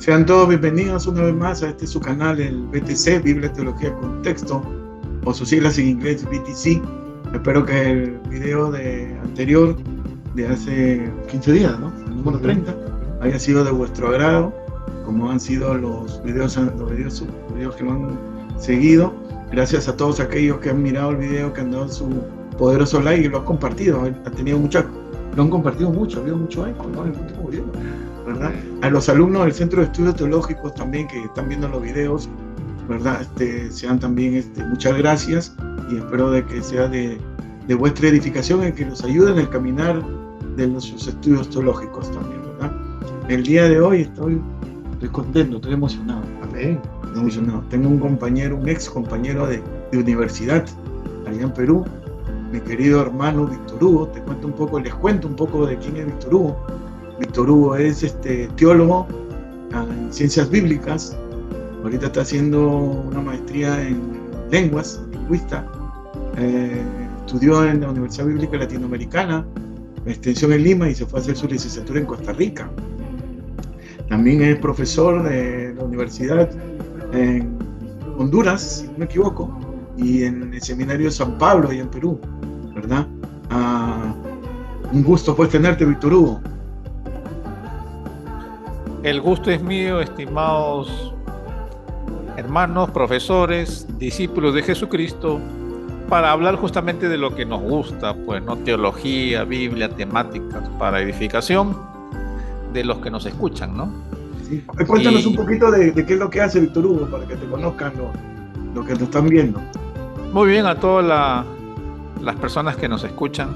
Sean todos bienvenidos una vez más a este su canal, el BTC, Biblia, Teología, Contexto, o sus siglas en inglés BTC. Espero que el video anterior, de hace 15 días, ¿no? El número 30, haya sido de vuestro agrado, como han sido los videos que lo han seguido. Gracias a todos aquellos que han mirado el video, que han dado su poderoso like y lo han compartido. Lo han compartido mucho, ha habido mucho eco, ¿no? En el último video, ¿verdad? A los alumnos del Centro de Estudios Teológicos también que están viendo los videos, ¿verdad? Sean también, muchas gracias, y espero de que sea de vuestra edificación, en que nos ayuden en el caminar de nuestros estudios teológicos también, ¿verdad? El día de hoy estoy contento, estoy emocionado. Amén. Estoy emocionado. Tengo un compañero, un ex compañero de universidad allá en Perú, mi querido hermano Víctor Hugo. Les cuento un poco de quién es Víctor Hugo. Víctor Hugo es teólogo en ciencias bíblicas. Ahorita está haciendo una maestría en lenguas, lingüista. Estudió en la Universidad Bíblica Latinoamericana, extensión en Lima, y se fue a hacer su licenciatura en Costa Rica. También es profesor de la universidad en Honduras, si no me equivoco, y en el seminario de San Pablo, allá en Perú, ¿verdad? Un gusto pues tenerte, Víctor Hugo. El gusto es mío, estimados hermanos, profesores, discípulos de Jesucristo, para hablar justamente de lo que nos gusta, pues, ¿no? Teología, Biblia, temáticas para edificación de los que nos escuchan, ¿no? Sí. Cuéntanos un poquito de qué es lo que hace Víctor Hugo, para que te conozcan los que te están viendo. Muy bien, a todas las personas que nos escuchan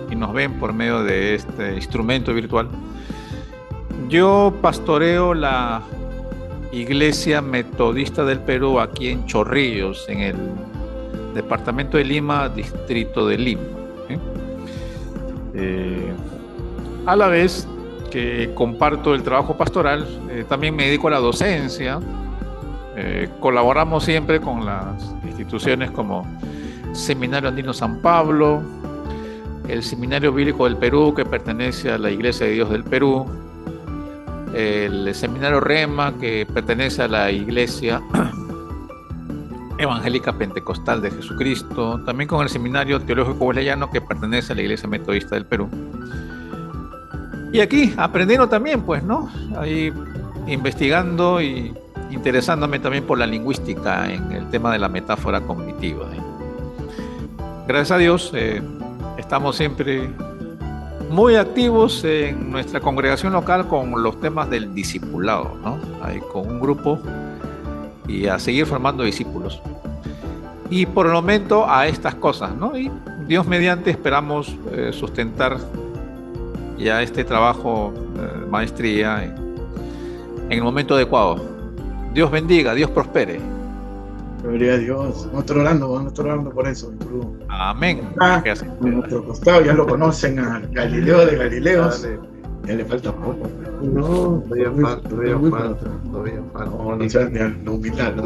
y nos ven por medio de este instrumento virtual. Yo pastoreo la Iglesia Metodista del Perú aquí en Chorrillos, en el departamento de Lima, distrito de Lima. A la vez que comparto el trabajo pastoral, también me dedico a la docencia. Colaboramos siempre con las instituciones como Seminario Andino San Pablo, el Seminario Bíblico del Perú, que pertenece a la Iglesia de Dios del Perú, el Seminario Rema, que pertenece a la Iglesia Evangélica Pentecostal de Jesucristo, también con el Seminario Teológico Wesleyano, que pertenece a la Iglesia Metodista del Perú. Y aquí aprendiendo también, pues, ¿no? Ahí investigando y interesándome también por la lingüística en el tema de la metáfora cognitiva. Gracias a Dios, estamos siempre muy activos en nuestra congregación local con los temas del discipulado, ¿no? Ahí con un grupo y a seguir formando discípulos. Y por el momento a estas cosas, ¿no? Y Dios mediante esperamos sustentar ya este trabajo, maestría, en el momento adecuado. Dios bendiga, Dios prospere. Gloria a Dios. Vamos a estar orando por eso, Víctor Hugo. Amén. A nuestro costado ya lo conocen, a Galileo de Galileos. Ya le falta poco. No, todavía falta. No seas ni la humildad, ¿no?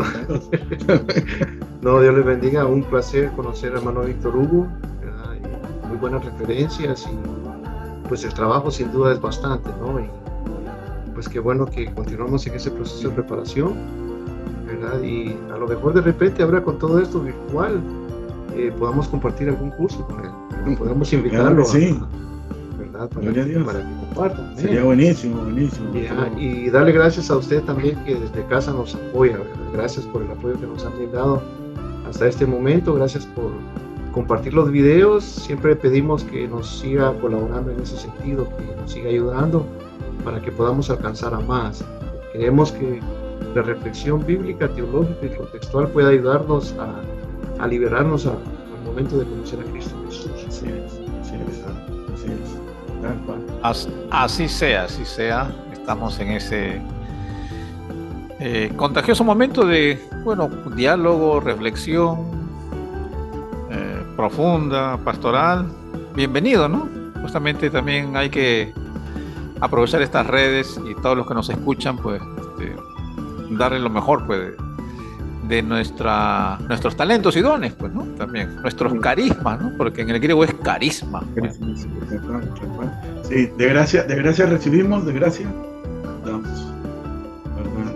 No, Dios les bendiga. Un placer conocer al hermano Víctor Hugo, ¿verdad? Y muy buenas referencias, y pues el trabajo sin duda es bastante, ¿no? Y pues qué bueno que continuamos en ese proceso de preparación, ¿verdad? Y a lo mejor de repente habrá, con todo esto virtual, podamos compartir algún curso con él, podemos invitarlo, claro, sí. ¿verdad? Para que compartan. Sería buenísimo. Y darle gracias a usted también, que desde casa nos apoya, ¿verdad? Gracias por el apoyo que nos han brindado hasta este momento, gracias por compartir los videos. Siempre pedimos que nos siga colaborando en ese sentido, que nos siga ayudando para que podamos alcanzar a más. Creemos que la reflexión bíblica, teológica y contextual puede ayudarnos a liberarnos al momento de conocer a Cristo Jesús. Así sea. Estamos en ese contagioso momento de, bueno, diálogo, reflexión profunda, pastoral. Bienvenido, ¿no? Justamente también hay que aprovechar estas redes, y todos los que nos escuchan, pues, darle lo mejor, pues, de nuestros talentos y dones, pues, ¿no? También nuestros carismas, ¿no? Porque en el griego es carisma. Sí, de gracia recibimos, de gracia damos, ¿verdad?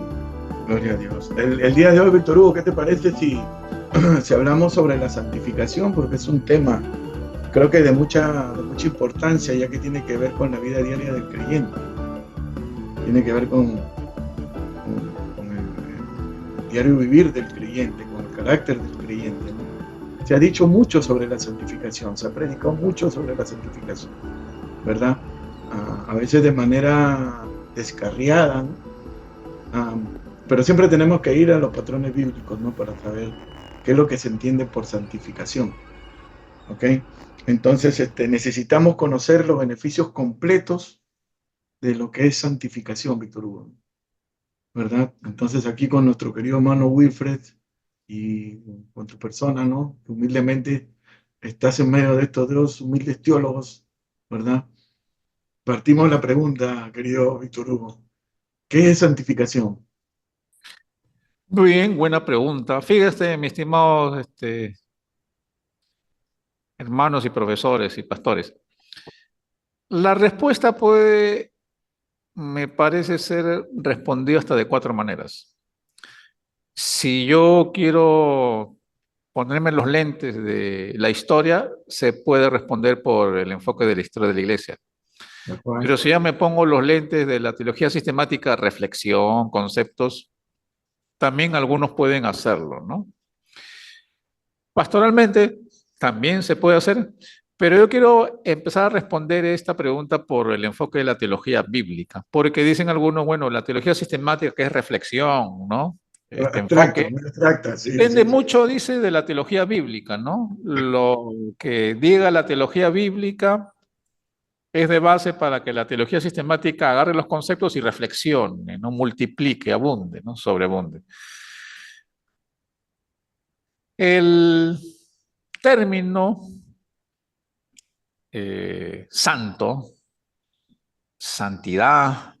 Gloria a Dios. El día de hoy, Víctor Hugo, ¿qué te parece si, si hablamos sobre la santificación? Porque es un tema, creo que de mucha importancia, ya que tiene que ver con la vida diaria del creyente. Tiene que ver con el diario vivir del creyente, con el carácter del creyente, ¿no? Se ha dicho mucho sobre la santificación, se ha predicado mucho sobre la santificación, ¿verdad? A veces de manera descarriada, ¿no? Pero siempre tenemos que ir a los patrones bíblicos, ¿no? Para saber qué es lo que se entiende por santificación, ¿ok? Entonces necesitamos conocer los beneficios completos de lo que es santificación, Víctor Hugo, ¿verdad? Entonces aquí con nuestro querido hermano Wilfred y con tu persona, ¿no? Humildemente estás en medio de estos dos humildes teólogos, ¿verdad? Partimos la pregunta, querido Víctor Hugo. ¿Qué es santificación? Muy bien, buena pregunta. Fíjate, mis estimados hermanos y profesores y pastores. La respuesta puede, me parece ser respondida hasta de 4 maneras. Si yo quiero ponerme los lentes de la historia, se puede responder por el enfoque de la historia de la iglesia. Pero si ya me pongo los lentes de la teología sistemática, reflexión, conceptos, también algunos pueden hacerlo, ¿no? Pastoralmente también se puede hacer, pero yo quiero empezar a responder esta pregunta por el enfoque de la teología bíblica, porque dicen algunos, bueno, la teología sistemática que es reflexión, ¿no? Este Abstracta, enfoque muy abstracta, sí, depende sí, sí. mucho, dice, de la teología bíblica, ¿no? Lo que diga la teología bíblica es de base para que la teología sistemática agarre los conceptos y reflexione, no multiplique, abunde, ¿no? Sobreabunde. El término santo, santidad,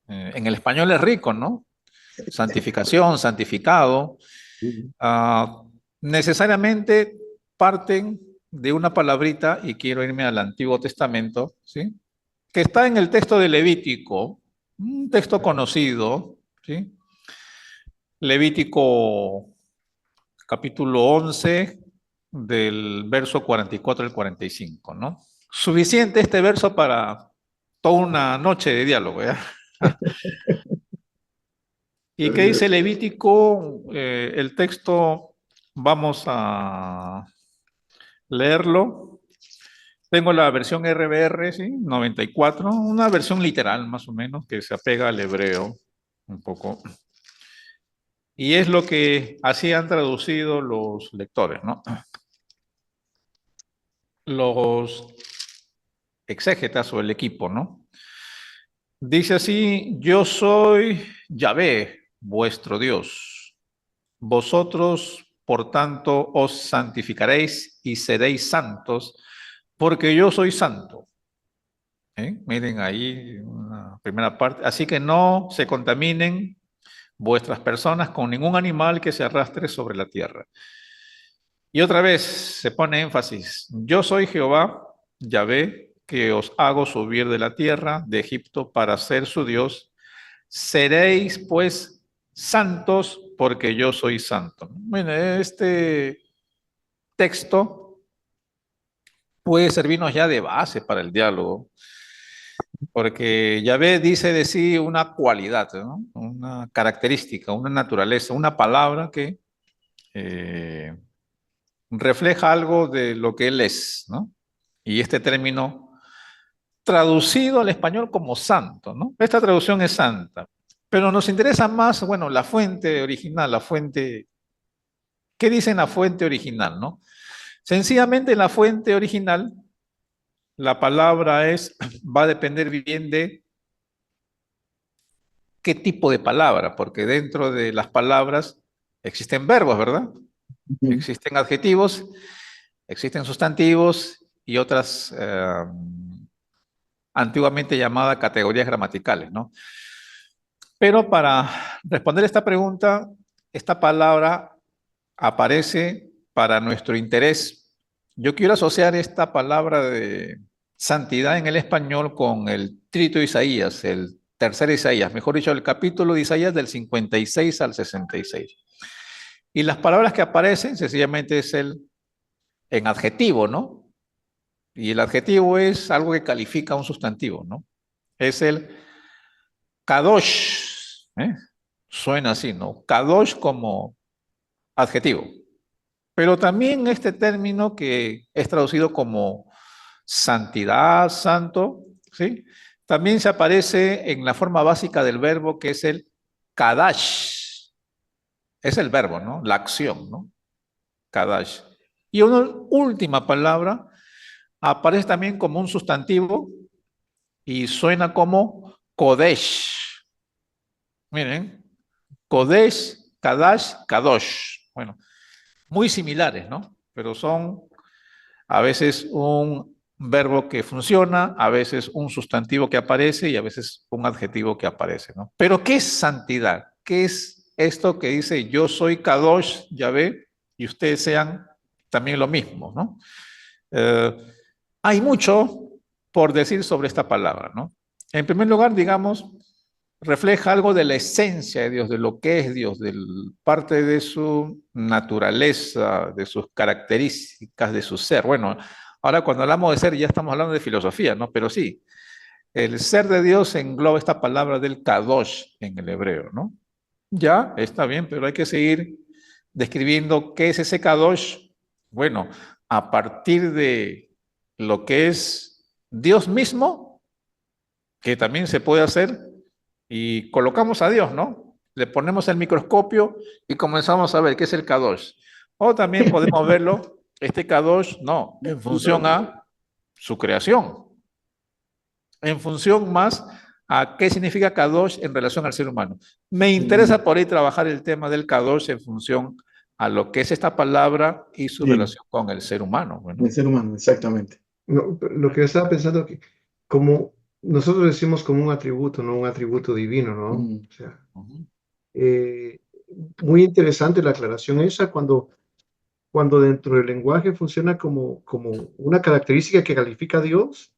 en el español es rico, ¿no? Santificación, santificado, ah, necesariamente parten de una palabrita, y quiero irme al Antiguo Testamento, ¿sí? Que está en el texto de Levítico, un texto conocido, ¿sí? Levítico capítulo 11, del verso 44 al 45, ¿no? Suficiente este verso para toda una noche de diálogo, ¿ya? ¿Y qué dice Levítico? El texto, vamos a leerlo. Tengo la versión RBR, ¿sí? 94, una versión literal más o menos que se apega al hebreo un poco. Y es lo que así han traducido los lectores, ¿no? Los exégetas o el equipo, ¿no? Dice así: yo soy Yahvé, vuestro Dios. Vosotros, por tanto, os santificaréis y seréis santos, porque yo soy santo. Miren ahí una primera parte. Así que no se contaminen vuestras personas con ningún animal que se arrastre sobre la tierra. Y otra vez se pone énfasis: yo soy Jehová, Yahvé, que os hago subir de la tierra de Egipto para ser su Dios. Seréis pues santos, porque yo soy santo. Bueno, este texto puede servirnos ya de base para el diálogo, porque Yahvé dice de sí una cualidad, ¿no? Una característica, una naturaleza, una palabra que refleja algo de lo que él es, ¿no? Y este término traducido al español como santo, ¿no? Esta traducción es santa, pero nos interesa más, bueno, la fuente original, la fuente, ¿qué dice en la fuente original, no? Sencillamente en la fuente original, la palabra va a depender bien de qué tipo de palabra, porque dentro de las palabras existen verbos, ¿verdad? Existen adjetivos, existen sustantivos y otras antiguamente llamadas categorías gramaticales, ¿no? Pero para responder esta pregunta, esta palabra aparece para nuestro interés. Yo quiero asociar esta palabra de santidad en el español con el Trito de Isaías, el tercera Isaías, mejor dicho, el capítulo de Isaías del 56 al 66. Y las palabras que aparecen sencillamente es en adjetivo, ¿no? Y el adjetivo es algo que califica a un sustantivo, ¿no? Es el kadosh, ¿eh? Suena así, ¿no? Kadosh como adjetivo. Pero también este término que es traducido como santidad, santo, ¿sí? También se aparece en la forma básica del verbo que es el kadash. Es el verbo, ¿no? La acción, ¿no? Kadash. Y una última palabra aparece también como un sustantivo y suena como kodesh. Miren, kodesh, kadash, kadosh. Bueno, muy similares, ¿no? Pero son a veces un verbo que funciona, a veces un sustantivo que aparece y a veces un adjetivo que aparece, ¿no? Pero ¿qué es santidad? ¿Qué es esto que dice yo soy Kadosh, Yahvé, y ustedes sean también lo mismo, ¿no? Eh, Hay mucho por decir sobre esta palabra, ¿no? En primer lugar, digamos, refleja algo de la esencia de Dios, de lo que es Dios, de parte de su naturaleza, de sus características, de su ser. Bueno, ahora cuando hablamos de ser ya estamos hablando de filosofía, ¿no? Pero sí, el ser de Dios engloba esta palabra del kadosh en el hebreo, ¿no? Ya, está bien, pero hay que seguir describiendo qué es ese kadosh. Bueno, a partir de lo que es Dios mismo, que también se puede hacer, y colocamos a Dios, ¿no? Le ponemos el microscopio y comenzamos a ver qué es el kadosh. O también podemos verlo, este kadosh, no, en función a su creación, en función más a qué significa kadosh en relación al ser humano. Me interesa por ahí trabajar el tema del kadosh en función a lo que es esta palabra y su Sí, relación con el ser humano. Bueno. el ser humano, exactamente. No, lo que yo estaba pensando que como nosotros decimos como un atributo, no un atributo divino, ¿no? Mm, O sea, Ujú. eh, muy interesante la aclaración esa cuando dentro del lenguaje funciona como una característica que califica a Dios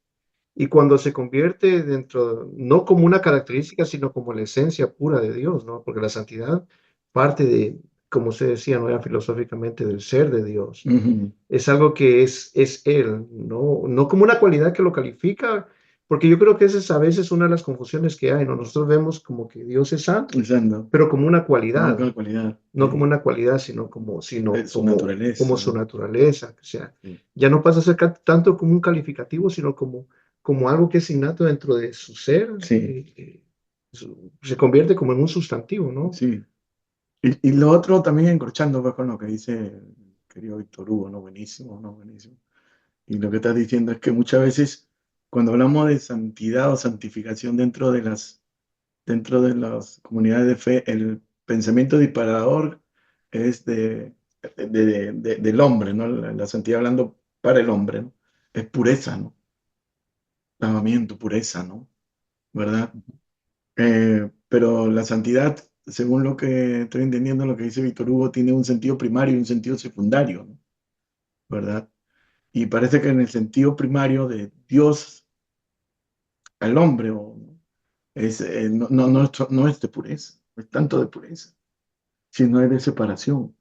y cuando se convierte dentro, no como una característica, sino como la esencia pura de Dios, ¿no? Porque la santidad parte de, como se decía, no era filosóficamente, del ser de Dios. ujú, Es algo que es Él, no como una cualidad que lo califica, porque yo creo que esa es a veces una de las confusiones que hay, ¿no? Nosotros vemos como que Dios es santo, exacto. pero como una Como cualidad, con cualidad. no como una cualidad, sino Es su como naturaleza, su ¿no? naturaleza. O sea, Sí. ya no pasa a ser tanto como un calificativo, sino como algo que es innato dentro de su ser. Sí, Se convierte como en un sustantivo, ¿no? sí. Y lo otro también encorchando pues, con lo que dice el querido Víctor Hugo, ¿no? Buenísimo, ¿no? Buenísimo. Y lo que estás diciendo es que muchas veces cuando hablamos de santidad o santificación dentro de las comunidades de fe, el pensamiento disparador es del hombre, ¿no? La santidad hablando para el hombre, ¿no? Es pureza, ¿no? Lavamiento, pureza, ¿no? ¿Verdad? Pero la santidad, según lo que estoy entendiendo, lo que dice Víctor Hugo, tiene un sentido primario y un sentido secundario, ¿no? ¿Verdad? Y parece que en el sentido primario de Dios al hombre no es de pureza, no es tanto de pureza, sino es de separación,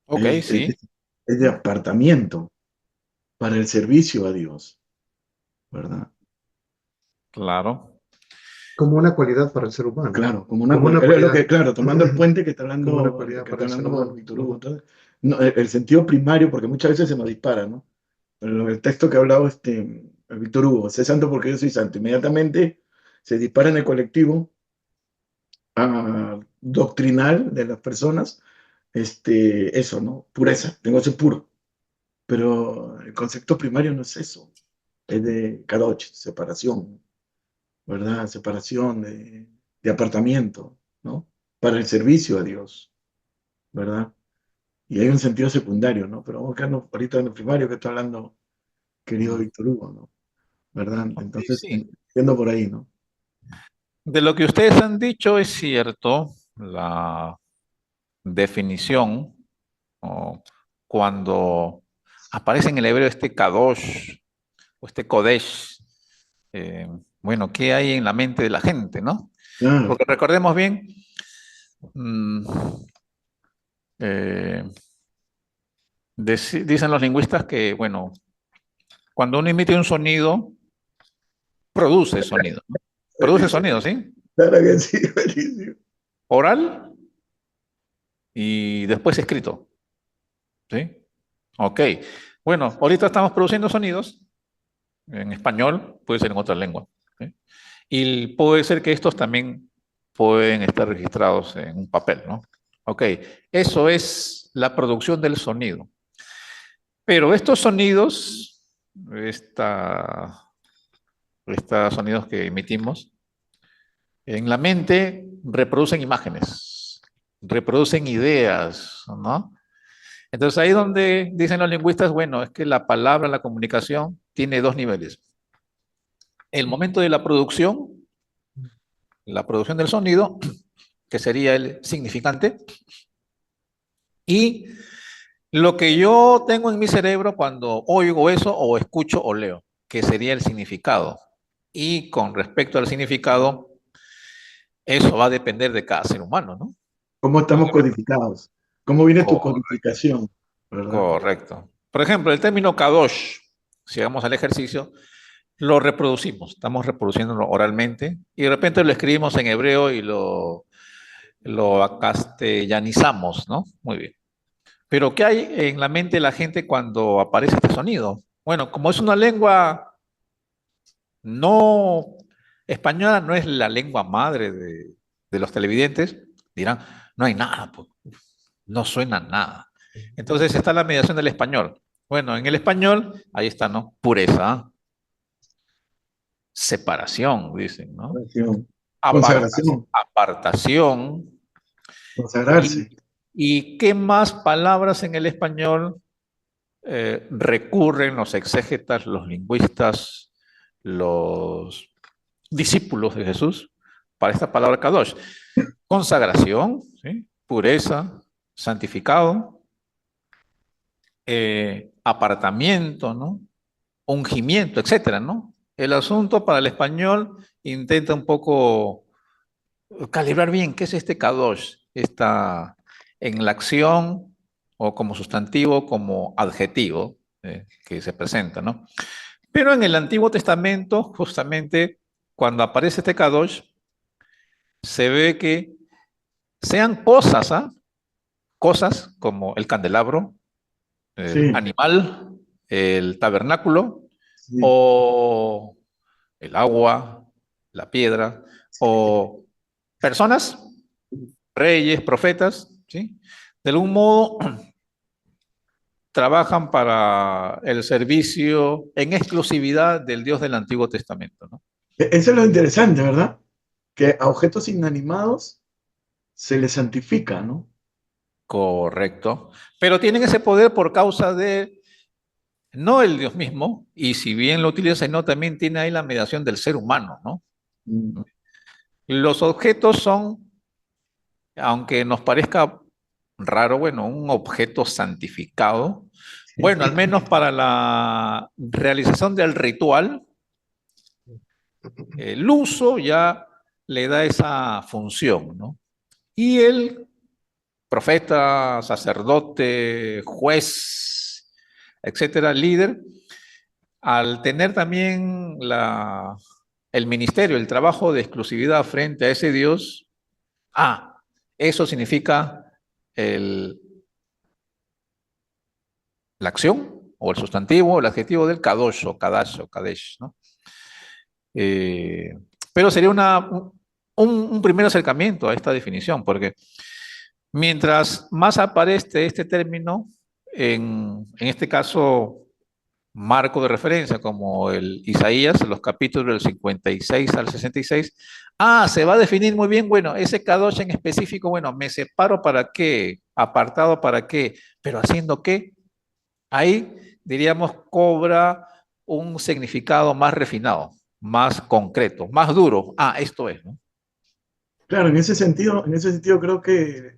Ok, es, es sí, de, es de apartamiento para el servicio a Dios, ¿verdad? claro. Como una cualidad para el ser humano, Claro, como una como una cualidad, lo que, cualidad, claro, tomando el puente como una que cualidad está para el ser hablando humano. Víctor Hugo, entonces, no, el sentido primario, porque muchas veces se nos dispara, ¿no? Pero el texto que ha hablado Víctor Hugo, sé santo porque yo soy santo, inmediatamente se dispara en el colectivo doctrinal de las personas, eso, ¿no? Pureza, tengo que ser puro. Pero el concepto primario no es eso, es de kadosh, separación, ¿verdad? Separación de apartamiento, ¿no? Para el servicio a Dios, ¿verdad? Y hay un sentido secundario, ¿no? Pero vamos a quedarnos ahorita en el primario que está hablando querido Mm. Víctor Hugo, ¿no? ¿Verdad? Ok, Entonces, sí. yendo por ahí, ¿no? De lo que ustedes han dicho es cierto, la definición, o cuando aparece en el hebreo este kadosh o este kodesh, bueno, qué hay en la mente de la gente, ¿no? Claro. Porque recordemos bien, mm, eh, dicen los lingüistas que, bueno, cuando uno emite un sonido, produce sonido, ¿no? Produce sonido, ¿sí? Claro que sí, buenísimo. Oral y después escrito, ¿sí? Ok. Bueno, ahorita estamos produciendo sonidos en español, puede ser en otra lengua, ¿sí? Y puede ser que estos también pueden estar registrados en un papel, ¿no? Ok, eso es la producción del sonido. Pero estos sonidos, esta, estos sonidos que emitimos, en la mente reproducen imágenes, reproducen ideas, ¿no? Entonces ahí donde dicen los lingüistas, bueno, es que la palabra, la comunicación, tiene dos niveles. El momento de la producción del sonido, que sería el significante, y lo que yo tengo en mi cerebro cuando oigo eso o escucho o leo, que sería el significado. Y con respecto al significado, eso va a depender de cada ser humano, ¿no? ¿Cómo estamos codificados? ¿Cómo viene tu Correcto. codificación? ¿Verdad? Correcto. Por ejemplo, el término kadosh, si vamos al ejercicio, lo reproducimos, estamos reproduciéndolo oralmente y de repente lo escribimos en hebreo y lo castellanizamos, ¿no? Muy bien. Pero ¿qué hay en la mente de la gente cuando aparece este sonido? Bueno, como es una lengua no española, no es la lengua madre de los televidentes, dirán, no hay nada, pues, no suena nada. Entonces está la mediación del español. Bueno, en el español, ahí está, ¿no? Pureza, separación, dicen, ¿no? Oración. Apartación, Consagración, apartación. consagrarse. Y qué más palabras en el español recurren los exégetas, los lingüistas, los discípulos de Jesús para esta palabra kadosh? Consagración, ¿sí? Pureza, santificado, apartamiento, ¿no? Ungimiento, etcétera, ¿no? El asunto para el español intenta un poco calibrar bien qué es este kadosh. Está en la acción o como sustantivo, como adjetivo que se presenta, ¿no? Pero en el Antiguo Testamento, justamente cuando aparece este kadosh, se ve que sean cosas, ¿ah? Cosas como el candelabro, el Sí, animal, el tabernáculo, sí. o el agua, la piedra, o personas, reyes, profetas, ¿sí? De algún modo trabajan para el servicio en exclusividad del Dios del Antiguo Testamento, ¿no? Eso es lo interesante, ¿verdad? Que a objetos inanimados se les santifica, ¿no? Correcto. Pero tienen ese poder por causa de, no el Dios mismo, y si bien lo utiliza, no, también tiene ahí la mediación del ser humano, ¿no? Mm. Los objetos son, aunque nos parezca raro, bueno, un objeto santificado, bueno, al menos para la realización del ritual, el uso ya le da esa función, ¿no? Y el profeta, sacerdote, juez, etcétera, líder, al tener también el ministerio, el trabajo de exclusividad frente a ese Dios, eso significa el, la acción o el sustantivo, el adjetivo del kadosh o kadash o kadesh, ¿no? Eh, pero sería un primer acercamiento a esta definición, porque mientras más aparece este término, en este caso, marco de referencia, como el Isaías, los capítulos del 56 al 66, se va a definir muy bien, bueno, ese kadosh en específico, bueno, me separo para qué, apartado para qué, pero haciendo qué, ahí diríamos cobra un significado más refinado, más concreto, más duro. Esto es, ¿no? Claro, en ese sentido creo que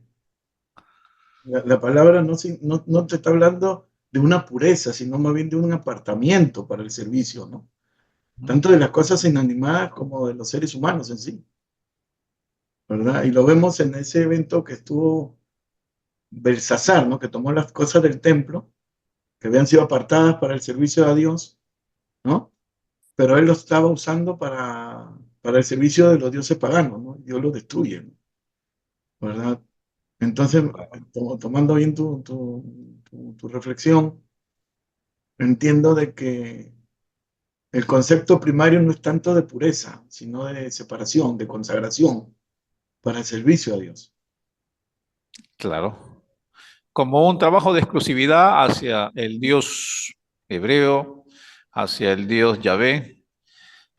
la palabra no, no, no te está hablando de una pureza, sino más bien de un apartamiento para el servicio, ¿no? tanto de las cosas inanimadas como de los seres humanos en sí, ¿verdad? Y lo vemos en ese evento que estuvo Belsasar, ¿no? Que tomó las cosas del templo, que habían sido apartadas para el servicio a Dios, ¿no? Pero él lo estaba usando para el servicio de los dioses paganos, ¿no? Dios lo destruye, ¿no? ¿Verdad? Entonces, tomando bien tu reflexión, entiendo de que el concepto primario no es tanto de pureza, sino de separación, de consagración para el servicio a Dios. Claro. Como un trabajo de exclusividad hacia el Dios hebreo, hacia el Dios Yahvé,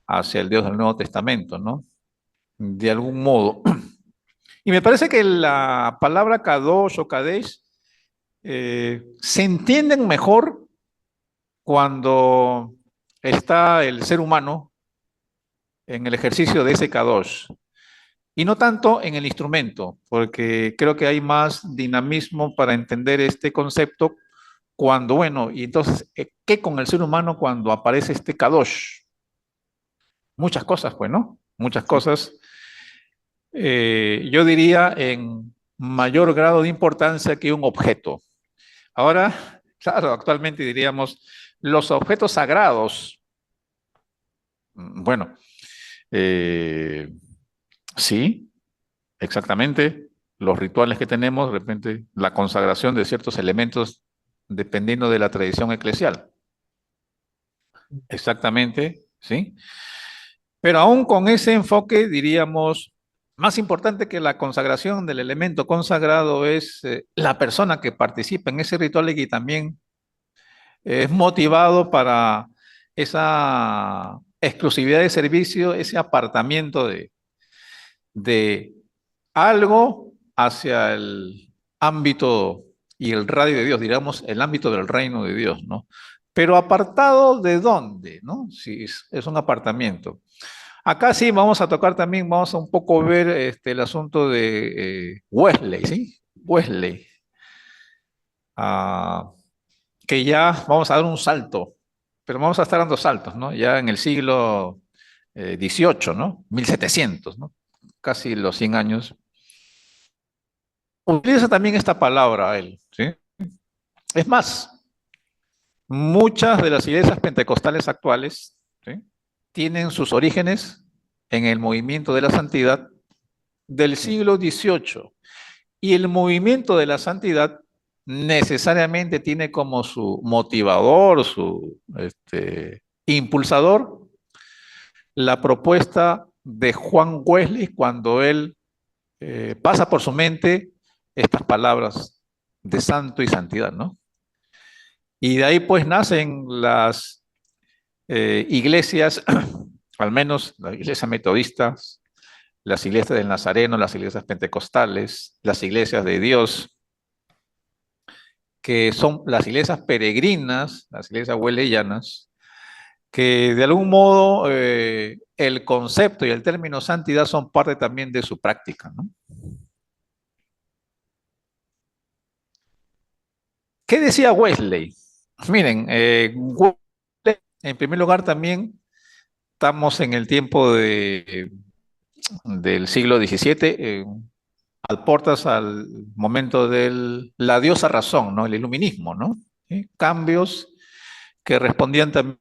hacia el Dios del Nuevo Testamento, ¿no? De algún modo. Y me parece que la palabra Kadosh o Kadesh se entienden mejor cuando está el ser humano en el ejercicio de ese Kadosh. Y no tanto en el instrumento, porque creo que hay más dinamismo para entender este concepto cuando, bueno, y entonces, ¿qué con el ser humano cuando aparece este Kadosh? Muchas cosas, pues, ¿no? Muchas Sí. cosas. Yo diría en mayor grado de importancia que un objeto. Ahora, claro, actualmente diríamos los objetos sagrados. Bueno, eh, sí, exactamente. Los rituales que tenemos, de repente, la consagración de ciertos elementos dependiendo de la tradición eclesial. Exactamente, ¿sí? Pero aún con ese enfoque, diríamos, más importante que la consagración del elemento consagrado es la persona que participa en ese ritual y que también es motivado para esa exclusividad de servicio, ese apartamiento de algo hacia el ámbito y el radio de Dios, digamos, el ámbito del reino de Dios, ¿no? Pero apartado de dónde, ¿no? Si es un apartamiento. Acá sí vamos a tocar también, vamos a un poco ver el asunto de Wesley, ¿sí? Wesley. Ah, que ya vamos a dar un salto, pero vamos a estar dando saltos, ¿no? Ya en el siglo XVIII, ¿no? 1700, ¿no? Casi los 100 años. Utiliza también esta palabra él, ¿sí? Es más, muchas de las iglesias pentecostales actuales, ¿sí? Tienen sus orígenes en el movimiento de la santidad del siglo XVIII. Y el movimiento de la santidad necesariamente tiene como su motivador, su impulsador, la propuesta de Juan Wesley cuando él pasa por su mente estas palabras de santo y santidad, ¿no? Y de ahí pues nacen las iglesias, al menos las iglesias metodistas, las iglesias del Nazareno, las iglesias pentecostales, las iglesias de Dios, que son las iglesias peregrinas, las iglesias wesleyanas, que de algún modo el concepto y el término santidad son parte también de su práctica, ¿no? ¿Qué decía Wesley? Miren, Wesley, en primer lugar también estamos en el tiempo del siglo XVII, al portas al momento de la diosa razón, ¿no? El iluminismo, ¿no? ¿Sí? Cambios que respondían también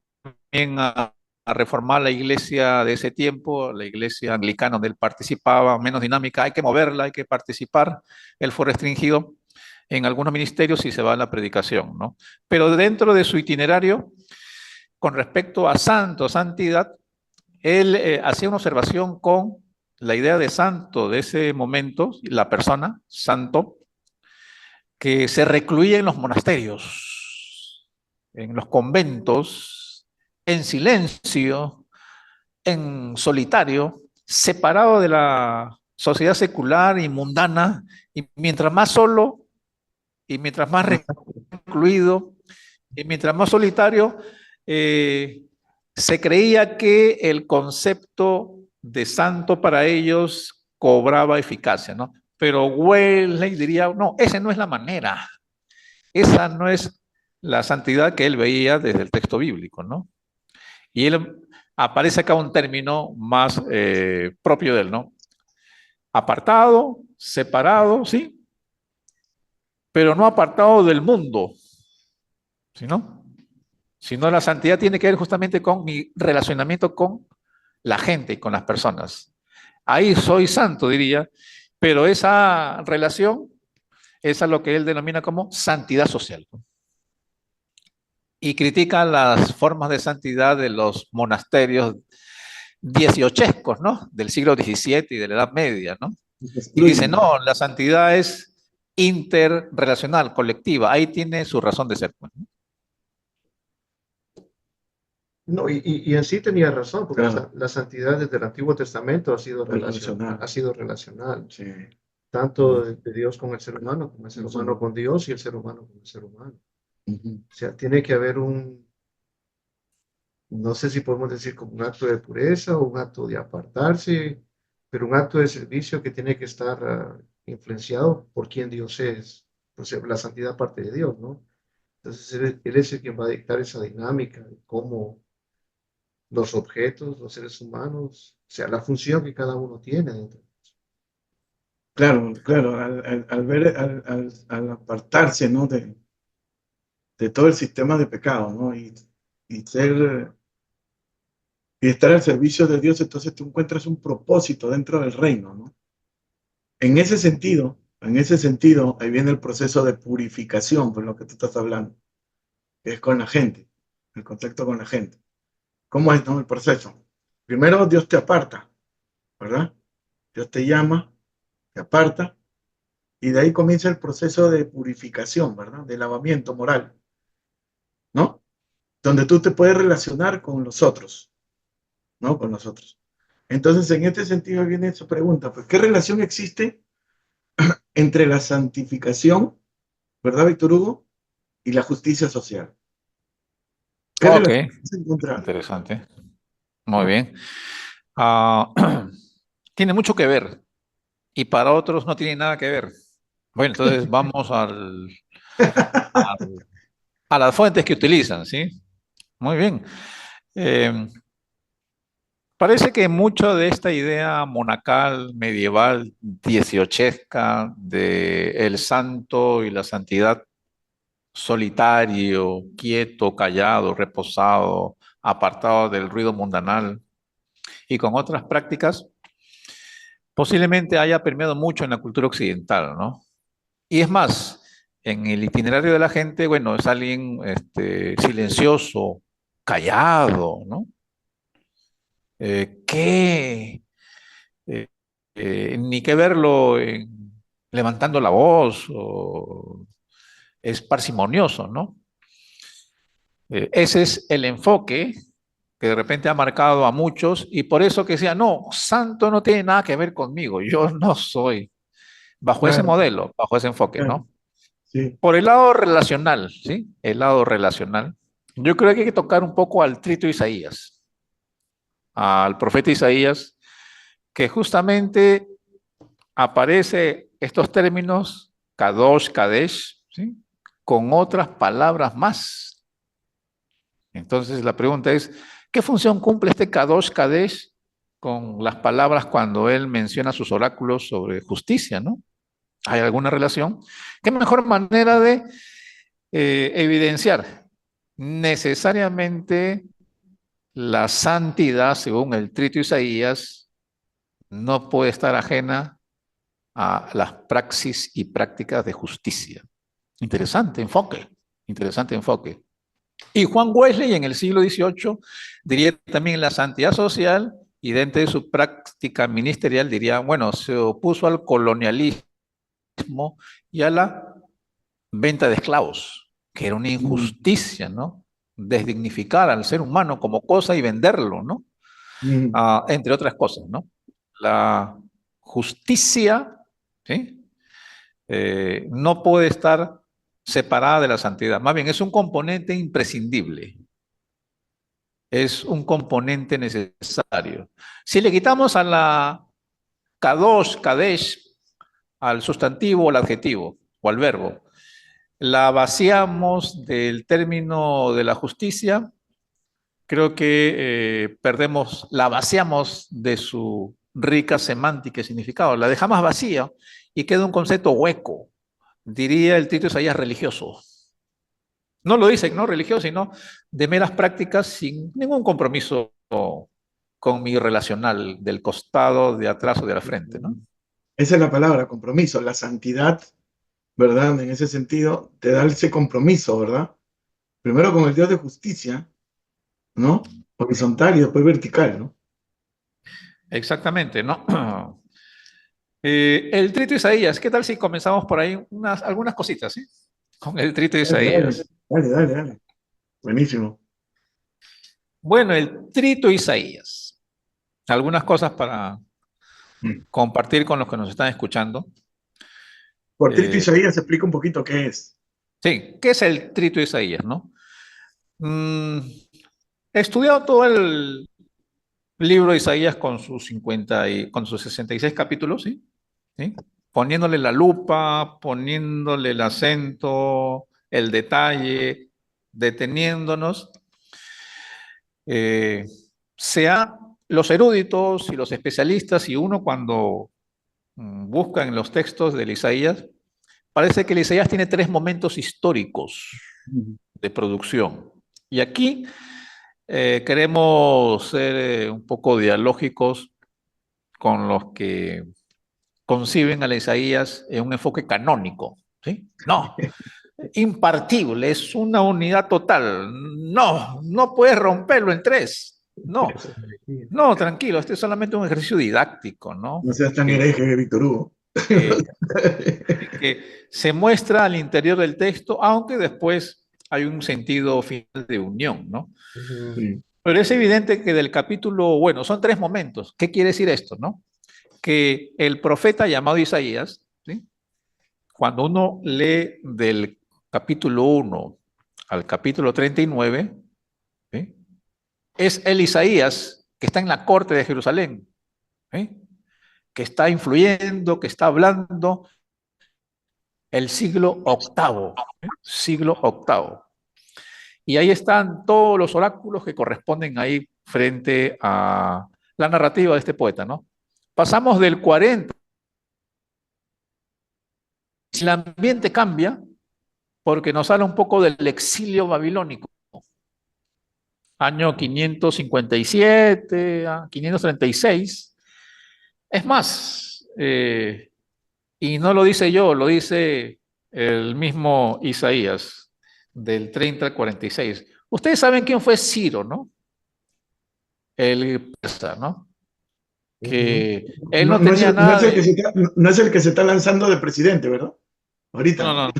a reformar la iglesia de ese tiempo, la iglesia anglicana donde él participaba, menos dinámica, hay que moverla, hay que participar. Él fue restringido en algunos ministerios y se va a la predicación, ¿no? Pero dentro de su itinerario, con respecto a santo, santidad, él hacía una observación con la idea de santo de ese momento, la persona, santo, que se recluía en los monasterios, en los conventos, en silencio, en solitario, separado de la sociedad secular y mundana, y mientras más solo, y mientras más recluido, y mientras más solitario, se creía que el concepto de santo para ellos cobraba eficacia, ¿no? Pero Wesley diría, no, esa no es la manera, esa no es la santidad que él veía desde el texto bíblico, ¿no? Y él aparece acá un término más propio de él, ¿no? Apartado, separado, ¿sí? Pero no apartado del mundo, ¿sino? Sino la santidad tiene que ver justamente con mi relacionamiento con la gente y con las personas. Ahí soy santo, diría, pero esa relación es a lo que él denomina como santidad social. Y critica las formas de santidad de los monasterios dieciochescos, ¿no? Del siglo XVII y de la Edad Media, ¿no? Y dice, no, la santidad es interrelacional, colectiva. Ahí tiene su razón de ser. Pues, ¿no? No, y en sí tenía razón, porque Claro. la santidad desde el Antiguo Testamento ha sido Relacional. ha sido relacional. Sí. Tanto de Dios con el ser humano, como el ser Sí. humano con Dios y el ser humano con el ser humano. Ujú. O sea, tiene que haber no sé si podemos decir como un acto de pureza o un acto de apartarse, pero un acto de servicio que tiene que estar influenciado por quien Dios es. Pues la santidad parte de Dios, ¿no? Entonces él es el quien va a dictar esa dinámica, de cómo los objetos, los seres humanos, o sea, la función que cada uno tiene dentro. Claro, claro, al ver, al apartarse, ¿no? De todo el sistema de pecado, ¿no? Y ser, y estar al servicio de Dios, entonces tú encuentras un propósito dentro del reino, ¿no? En ese sentido, ahí viene el proceso de purificación, por lo que tú estás hablando, que es con la gente, el contacto con la gente. ¿Cómo es, no, el proceso? Primero Dios te aparta, ¿verdad? Dios te llama, te aparta, y de ahí comienza el proceso de purificación, ¿verdad? De lavamiento moral, ¿no? Donde tú te puedes relacionar con los otros, ¿no? Con los otros. Entonces, en este sentido viene esa pregunta, pues, ¿qué relación existe entre la santificación, ¿verdad, Víctor Hugo? Y la justicia social. ¿Qué Ok, relación se encuentra? interesante. Muy bien. Ah, tiene mucho que ver y para otros no tiene nada que ver. Bueno, entonces vamos a las fuentes que utilizan, ¿sí? Muy bien. Eh, Parece que mucho de esta idea monacal, medieval, dieciochesca, de el santo y la santidad solitario, quieto, callado, reposado, apartado del ruido mundanal y con otras prácticas, posiblemente haya permeado mucho en la cultura occidental, ¿no? Y es más, en el itinerario de la gente, bueno, es alguien silencioso, callado, ¿no? Que eh, ni que verlo levantando la voz o es parsimonioso, ¿no? Ese es el enfoque que de repente ha marcado a muchos y por eso que decía, no, santo no tiene nada que ver conmigo, yo no soy, bajo ese Claro, modelo, bajo ese enfoque, claro, ¿no? sí. Por el lado relacional, ¿sí? El lado relacional, yo creo que hay que tocar un poco al trito Isaías, al profeta Isaías, que justamente aparece estos términos, Kadosh, Kadesh, ¿sí? Con otras palabras más. Entonces la pregunta es, ¿qué función cumple este Kadosh, Kadesh con las palabras cuando él menciona sus oráculos sobre justicia, ¿no? ¿Hay alguna relación? ¿Qué mejor manera de evidenciar necesariamente la santidad, según el Trito Isaías, no puede estar ajena a las praxis y prácticas de justicia? Interesante enfoque, interesante enfoque. Y Juan Wesley en el siglo XVIII diría también la santidad social y dentro de su práctica ministerial diría, bueno, se opuso al colonialismo y a la venta de esclavos, que era una Mm, injusticia, ¿no? Desdignificar al ser humano como cosa y venderlo, ¿no? mm, Entre otras cosas, ¿no? La justicia, ¿sí? No puede estar separada de la santidad. Más bien, es un componente imprescindible, es un componente necesario. Si le quitamos a la kadosh, kadesh, al sustantivo o al adjetivo o al verbo, la vaciamos del término de la justicia, creo que la vaciamos de su rica semántica y significado, la dejamos vacía y queda un concepto hueco, diría el Tito Isaías religioso. No lo dicen, no religioso, sino de meras prácticas sin ningún compromiso con mi relacional del costado, de atrás o de la frente, ¿no? Esa es la palabra, compromiso. La santidad, ¿verdad? En ese sentido, te da ese compromiso, ¿verdad? Primero con el Dios de justicia, ¿no? Horizontal y después vertical, ¿no? Exactamente, ¿no? El Trito de Isaías, ¿qué tal si comenzamos por ahí algunas cositas, ¿sí? Con el Trito de Dale, dale, Isaías. dale, dale, dale. Buenísimo. Bueno, el Trito de Isaías. Algunas cosas para Mm. compartir con los que nos están escuchando. Por Trito Eh, Isaías explica un poquito qué es. sí, ¿qué es el Trito de Isaías, no? He estudiado todo el libro de Isaías con sus 66 capítulos, ¿sí? ¿Sí? Poniéndole la lupa, poniéndole el acento, el detalle, deteniéndonos. Eh, sea los eruditos y los especialistas y uno cuando busca en los textos de Isaías, parece que Isaías tiene tres momentos históricos de producción. Y aquí queremos ser un poco dialógicos con los que conciben a la Isaías en un enfoque canónico. ¿Sí? No, impartible, es una unidad total. No, no puedes romperlo en tres. No, no, tranquilo, este es solamente un ejercicio didáctico, ¿no? No seas tan hereje, Víctor Hugo. Que, que se muestra al interior del texto, aunque después hay un sentido final de unión, ¿no? Sí. Pero es evidente que del capítulo, bueno, son tres momentos. ¿Qué quiere decir esto, no? Que el profeta llamado Isaías, ¿sí? Cuando uno lee del capítulo 1 al capítulo 39, ¿sí? Es el Isaías que está en la corte de Jerusalén, ¿sí? Que está influyendo, que está hablando el siglo octavo, ¿sí? Siglo octavo. Y ahí están todos los oráculos que corresponden ahí frente a la narrativa de este poeta, ¿no? Pasamos del 40, el ambiente cambia porque nos habla un poco del exilio babilónico, año 557 a 536. Es más, y no lo dice yo, lo dice el mismo Isaías, del 30 al 46. Ustedes saben quién fue Ciro, ¿no? El persa, ¿no? Que él No, no tenía nada de... no es el que se está lanzando de presidente, ¿verdad? Ahorita, No, ¿no? no,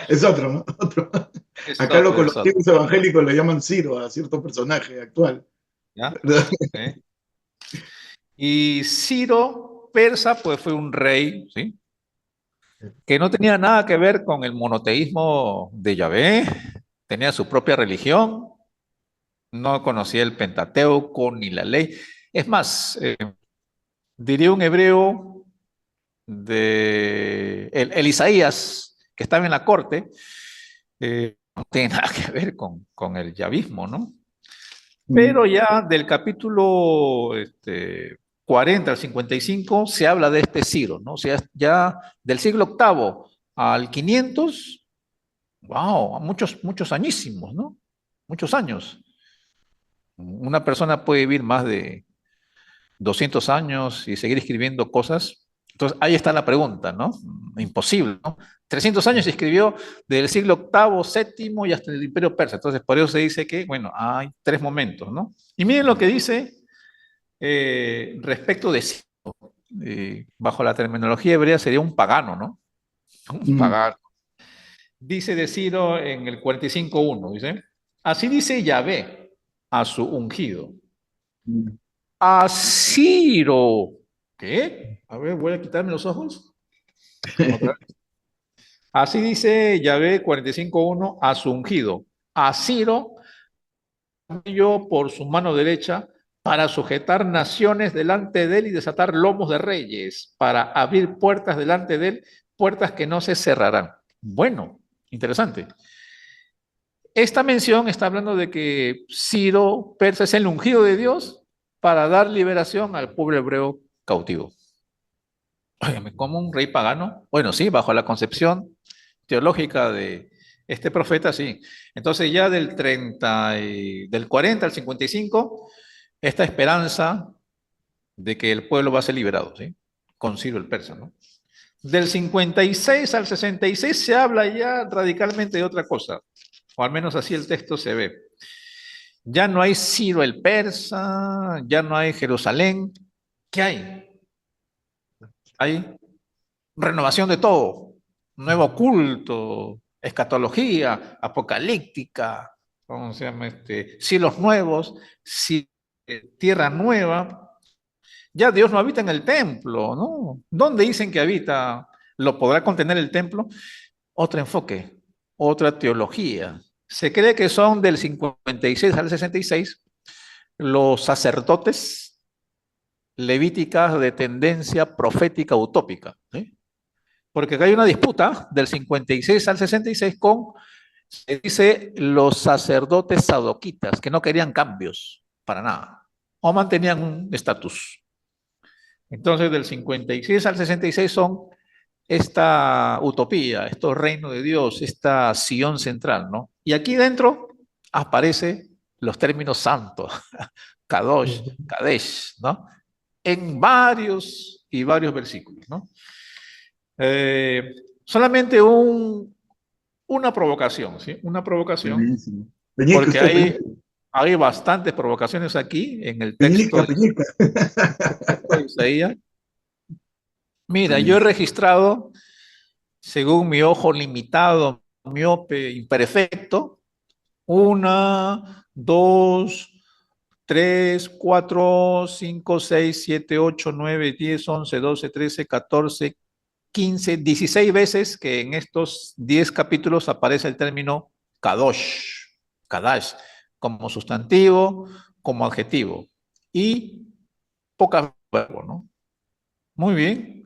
Es otro, ¿no? Otro. es Acá otro, los es otro. colectivos evangélicos le llaman Ciro a cierto personaje actual, ¿Ya? ¿verdad? ¿Sí? Y Ciro persa, pues fue un rey, ¿sí? Que no tenía nada que ver con el monoteísmo de Yahvé, tenía su propia religión, no conocía el Pentateuco ni la ley. Es más, diría un hebreo el Isaías, que estaba en la corte, no tiene nada que ver con el yavismo, ¿no? Pero ya del capítulo 40 al 55 se habla de este Ciro, ¿no? O sea, ya del siglo octavo al 500, wow, muchos añísimos, ¿no? Muchos años. Una persona puede vivir más de 200 años y seguir escribiendo cosas. Entonces, ahí está la pregunta, ¿no? Imposible, ¿no? 300 años se escribió del siglo octavo, séptimo y hasta el Imperio Persa. Entonces, por eso se dice que, bueno, hay tres momentos, ¿no? Y miren lo que dice respecto de Ciro. Bajo la terminología hebrea sería un pagano, ¿no? Un pagano. Dice de Ciro en el 45:1, dice, así dice Yahvé a su ungido. A Ciro. ¿Qué? A ver, voy a quitarme los ojos. Otra vez. Así dice Yahvé 45:1 a su ungido. A Ciro yo por su mano derecha para sujetar naciones delante de él y desatar lomos de reyes, para abrir puertas delante de él, puertas que no se cerrarán. Bueno, interesante. esta mención está hablando de que Ciro Persa es el ungido de Dios para dar liberación al pueblo hebreo cautivo. Óyeme, como un rey pagano. Bueno, sí, bajo la concepción teológica de este profeta, sí. Entonces ya del 40 al 55, esta esperanza de que el pueblo va a ser liberado, ¿sí? Con Ciro el persa, ¿no? Del 56 al 66 se habla ya radicalmente de otra cosa, o al menos así el texto se ve. Ya no hay Ciro el persa, ya no hay Jerusalén. ¿Qué hay? Hay renovación de todo, nuevo culto, escatología, apocalíptica, ¿cómo se llama? Cielos nuevos, tierra nueva. Ya Dios no habita en el templo, ¿no? ¿Dónde dicen que habita? ¿Lo podrá contener el templo? Otro enfoque, otra teología. Se cree que son del 56 al 66 los sacerdotes levíticas de tendencia profética utópica, ¿sí? Porque acá hay una disputa del 56 al 66 con, se dice, los sacerdotes sadoquitas, que no querían cambios para nada, o mantenían un estatus. Entonces, del 56 al 66 son esta utopía, estos reinos de Dios, esta Sion central, ¿no? Y aquí dentro aparecen los términos santos, Kadosh, Kadesh, ¿no? En varios y varios versículos, ¿no? Solamente una provocación, ¿sí? Una provocación, Buenísimo. Peñica, porque usted, Peñica. hay bastantes provocaciones aquí en el Peñica, texto Peñica. de Isaías. Mira, yo he Buenísimo. registrado, según mi ojo limitado, miope, imperfecto, una, dos, tres, cuatro, cinco, seis, siete, ocho, nueve, 10, 11, 12, 13, 14, 15, 16 veces que en estos 10 capítulos aparece el término kadosh, kadash, como sustantivo, como adjetivo, y pocas verbos, ¿no? Muy bien.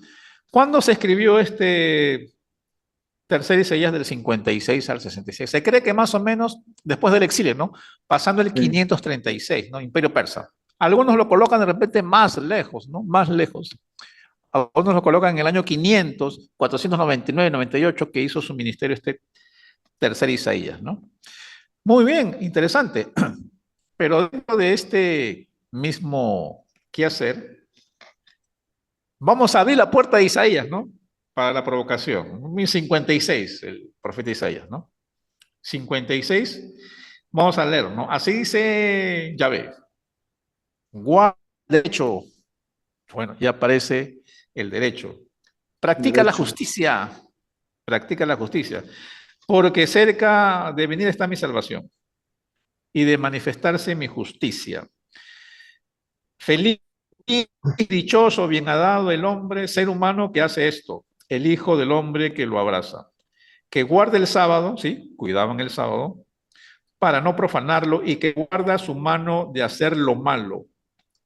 ¿Cuándo se escribió este tercer Isaías del 56 al 66? Se cree que más o menos después del exilio, ¿no? Pasando el Sí. 536, ¿no? Imperio persa. Algunos lo colocan de repente más lejos, ¿no? Más lejos. Algunos lo colocan en el año 500, 499, 98, que hizo su ministerio este tercer Isaías, ¿no? Muy bien, interesante. Pero dentro de este mismo quehacer, vamos a abrir la puerta de Isaías, ¿no? Para la provocación. 56, el profeta Isaías, ¿no? 56, vamos a leer, ¿no? Así dice Yahvé. Guarda el derecho. Bueno, ya aparece el derecho. Practica la Derecho. justicia. Practica la justicia. Porque cerca de venir está mi salvación y de manifestarse mi justicia. Feliz y dichoso, bienavado el hombre, ser humano que hace esto, el hijo del hombre que lo abraza, que guarda el sábado, ¿sí? Cuidaban el sábado, para no profanarlo y que guarda su mano de hacer lo malo.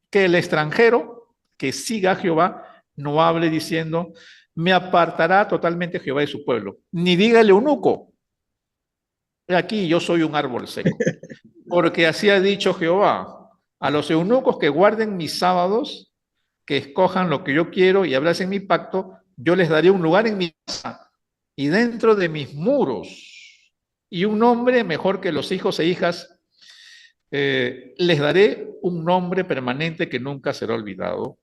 Que el extranjero que siga a Jehová no hable diciendo, me apartará totalmente Jehová de su pueblo, ni diga el eunuco, aquí yo soy un árbol seco. Porque así ha dicho Jehová, a los eunucos que guarden mis sábados, que escojan lo que yo quiero y abracen mi pacto, yo les daré un lugar en mi casa y dentro de mis muros, y un nombre mejor que los hijos e hijas, les daré un nombre permanente que nunca será olvidado.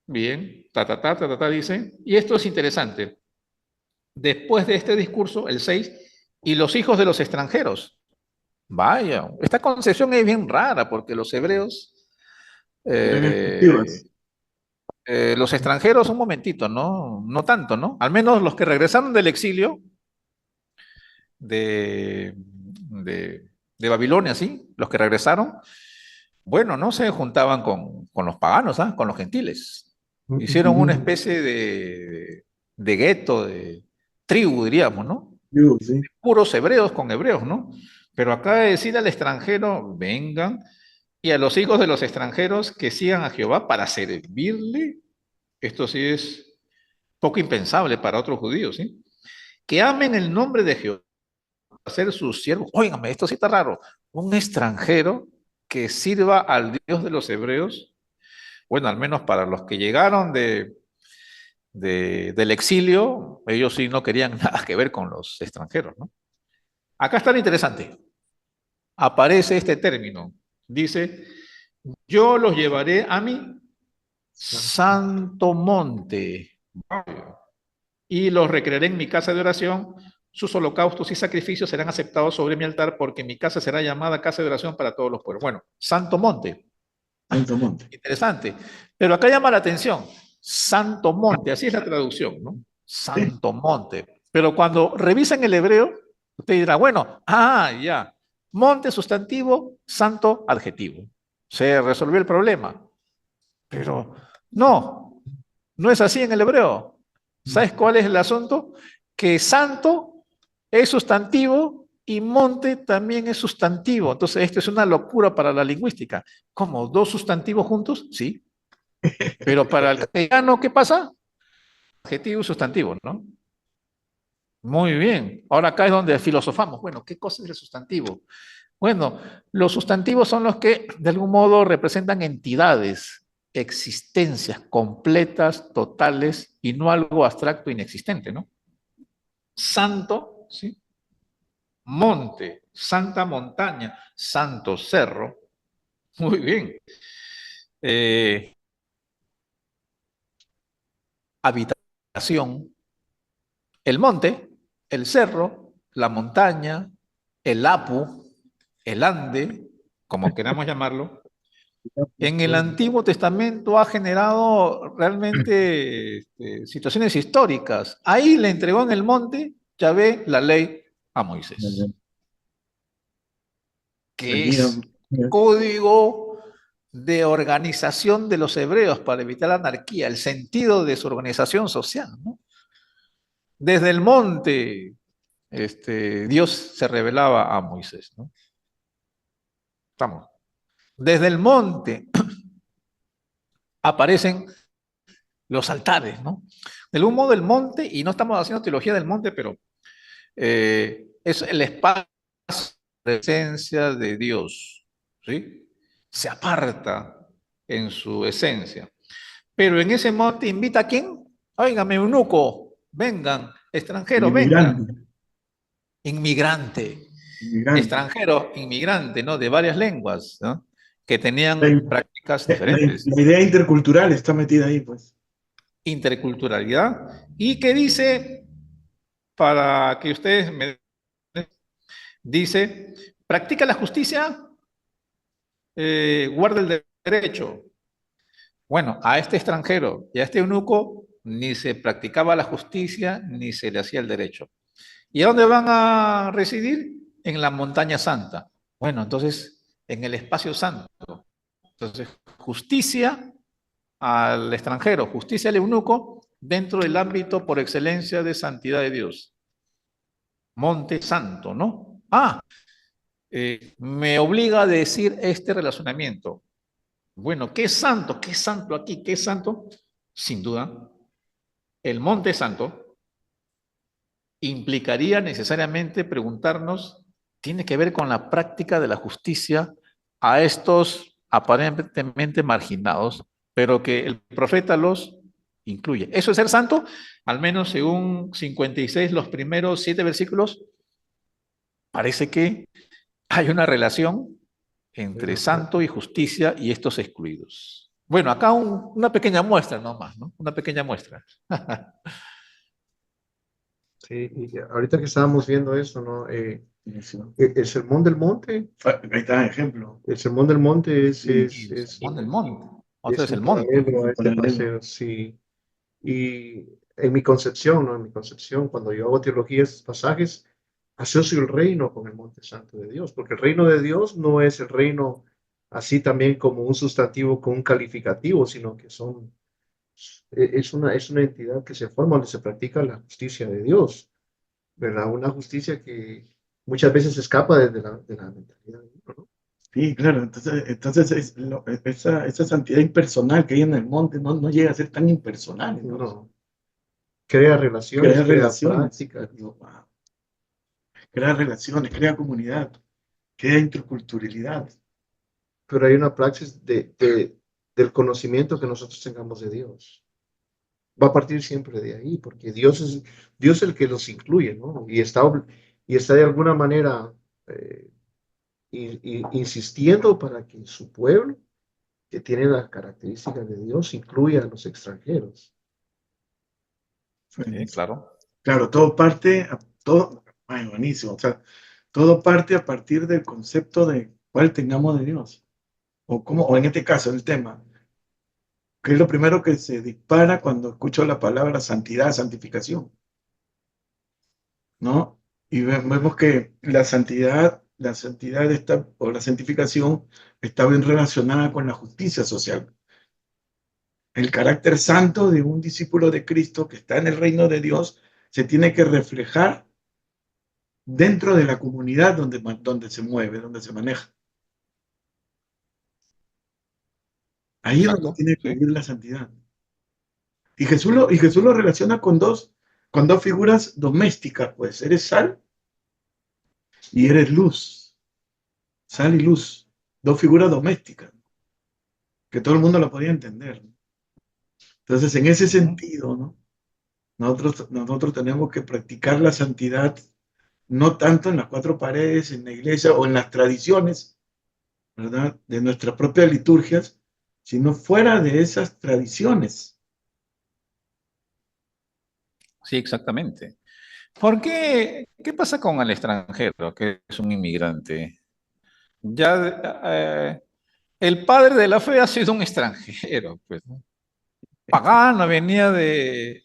Bien, dice. Y esto es interesante. Después de este discurso, el 6, y los hijos de los extranjeros. Vaya, esta concepción es bien rara porque los hebreos, Eran eh, exclusivas. los extranjeros, un momentito, ¿no? No tanto, ¿no? Al menos los que regresaron del exilio de Babilonia, ¿sí? Los que regresaron, bueno, no se juntaban con los paganos, ¿ah? Con los gentiles. Hicieron una Ujú. especie de gueto, de tribu, diríamos, ¿no? Yo, sí. Puros hebreos con hebreos, ¿no? Pero acá de decir al extranjero, vengan, y a los hijos de los extranjeros que sigan a Jehová para servirle, esto sí es poco impensable para otros judíos, ¿sí? Que amen el nombre de Jehová, ser su siervo. Óigame, esto sí está raro. Un extranjero que sirva al Dios de los hebreos, bueno, al menos para los que llegaron del exilio, ellos sí no querían nada que ver con los extranjeros, ¿no? Acá está lo interesante. Aparece este término. Dice, yo los llevaré a mi santo monte y los recrearé en mi casa de oración. Sus holocaustos y sacrificios serán aceptados sobre mi altar porque mi casa será llamada casa de oración para todos los pueblos. Bueno, santo monte. Santo monte. Interesante. Pero acá llama la atención. Santo monte, así es la traducción, ¿no? Santo monte. Pero cuando revisan el hebreo, usted dirá, bueno, ya. Monte sustantivo, santo adjetivo. Se resolvió el problema. Pero no es así en el hebreo. ¿Sabes cuál es el asunto? Que santo es sustantivo y monte también es sustantivo. Entonces, esto es una locura para la lingüística. ¿Cómo? ¿Dos sustantivos juntos? Sí. Pero para el castellano, ¿qué pasa? Adjetivo y sustantivo, ¿no? Muy bien. Ahora acá es donde filosofamos. Bueno, ¿qué cosa es el sustantivo? Bueno, los sustantivos son los que de algún modo representan entidades, existencias completas, totales y no algo abstracto, inexistente, ¿no? Santo, ¿sí? Monte, santa montaña, santo cerro. Muy bien. Habitación, el monte, el cerro, la montaña, el Apu, el Ande, como queramos llamarlo, en el Antiguo Testamento ha generado realmente situaciones históricas. Ahí le entregó en el monte Yahvé la ley a Moisés, que es código de organización de los hebreos para evitar la anarquía, el sentido de su organización social, ¿no? Desde el monte, Dios se revelaba a Moisés, ¿no? Estamos. Desde el monte aparecen los altares, ¿no? De algún modo el monte, y no estamos haciendo teología del monte, pero es el espacio de presencia de Dios, ¿sí? Se aparta en su esencia. Pero en ese monte invita a quién? Óigame, eunuco, vengan, extranjeros, vengan. Inmigrante, extranjero, inmigrante, ¿no? De varias lenguas, ¿no? Que tenían prácticas diferentes. La idea intercultural está metida ahí, pues. Interculturalidad. ¿Y qué dice? Para que ustedes me... Dice, practica la justicia, guarda el derecho. Bueno, a este extranjero y a este eunuco ni se practicaba la justicia ni se le hacía el derecho. ¿Y a dónde van a residir? En la montaña santa. Bueno, entonces, en el espacio santo. Entonces, justicia al extranjero, justicia al eunuco, dentro del ámbito por excelencia de santidad de Dios. Monte santo, ¿no? Me obliga a decir este relacionamiento. Bueno, ¿qué es santo? ¿Qué es santo aquí? ¿Qué es santo? Sin duda, el monte santo implicaría necesariamente preguntarnos, tiene que ver con la práctica de la justicia a estos aparentemente marginados, pero que el profeta los incluye. ¿Eso es ser santo? Al menos según 56, los primeros 7 versículos, parece que hay una relación entre santo y justicia y estos excluidos. Bueno, acá una pequeña muestra nomás, ¿no? Una pequeña muestra. Sí, y ahorita que estábamos viendo eso, ¿no? El Sermón del Monte. Ahí está, ejemplo. El Sermón del Monte es el Sermón del Monte. Otro es el monte. Paseo, sí. Y en mi concepción, ¿no? En mi concepción, cuando yo hago teología, estos pasajes, asocio el reino con el Monte Santo de Dios, porque el reino de Dios no es el reino así también como un sustantivo con un calificativo, sino que es una entidad que se forma donde se practica la justicia de Dios, ¿verdad? Una justicia que muchas veces escapa de la mentalidad, ¿no? Sí, claro, entonces esa santidad impersonal que hay en el monte no llega a ser tan impersonal. No. Crea relaciones, Crea relaciones. prácticas. Wow. crea relaciones, crea comunidad, crea interculturalidad. Pero hay una praxis del conocimiento que nosotros tengamos de Dios. Va a partir siempre de ahí, porque Dios el que los incluye, ¿no? Y está de alguna manera insistiendo para que su pueblo, que tiene las características de Dios, incluya a los extranjeros. Sí, claro. Claro, todo parte, todo, ay, buenísimo, o sea, todo parte a partir del concepto de cuál tengamos de Dios, o cómo, o en este caso el tema, que es lo primero que se dispara cuando escucho la palabra santidad, santificación, ¿no? Y vemos que la santidad está, o la santificación está bien relacionada con la justicia social. El carácter santo de un discípulo de Cristo que está en el reino de Dios se tiene que reflejar dentro de la comunidad donde se mueve, donde se maneja. Ahí es donde Exacto, tiene que sí. vivir la santidad. Y Jesús lo relaciona con dos figuras domésticas, pues. Eres sal y eres luz. Sal y luz. Dos figuras domésticas, que todo el mundo lo podía entender. Entonces, en ese Ujú. sentido, ¿no? Nosotros tenemos que practicar la santidad, no tanto en las cuatro paredes, en la iglesia o en las tradiciones, ¿verdad? De nuestras propias liturgias, sino fuera de esas tradiciones. Sí, exactamente. ¿Por qué? ¿Qué pasa con el extranjero, que es un inmigrante? Ya el padre de la fe ha sido un extranjero, pues, ¿no? Pagano, venía de...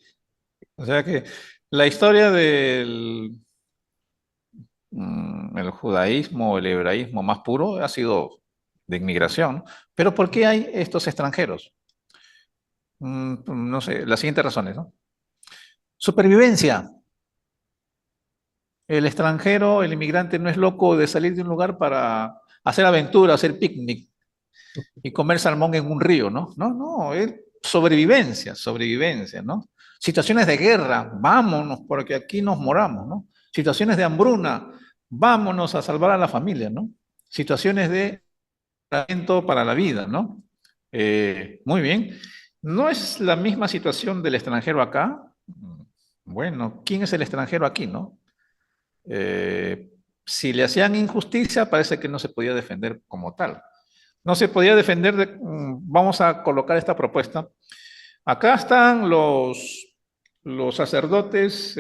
O sea que la historia del el judaísmo, el hebraísmo más puro ha sido de inmigración. Pero ¿por qué hay estos extranjeros? No sé, las siguientes razones, ¿no? Supervivencia. El extranjero, el inmigrante no es loco de salir de un lugar para hacer aventura, hacer picnic y comer salmón en un río, ¿no? No, no, es sobrevivencia, sobrevivencia, ¿no? Situaciones de guerra, vámonos porque aquí nos moramos, ¿no? Situaciones de hambruna, vámonos a salvar a la familia, ¿no? Situaciones de tratamiento para la vida, ¿no? Muy bien. ¿No es la misma situación del extranjero acá? Bueno, ¿quién es el extranjero aquí, no? Eh, si le hacían injusticia, parece que no se podía defender como tal. No se podía defender vamos a colocar esta propuesta. Acá están los sacerdotes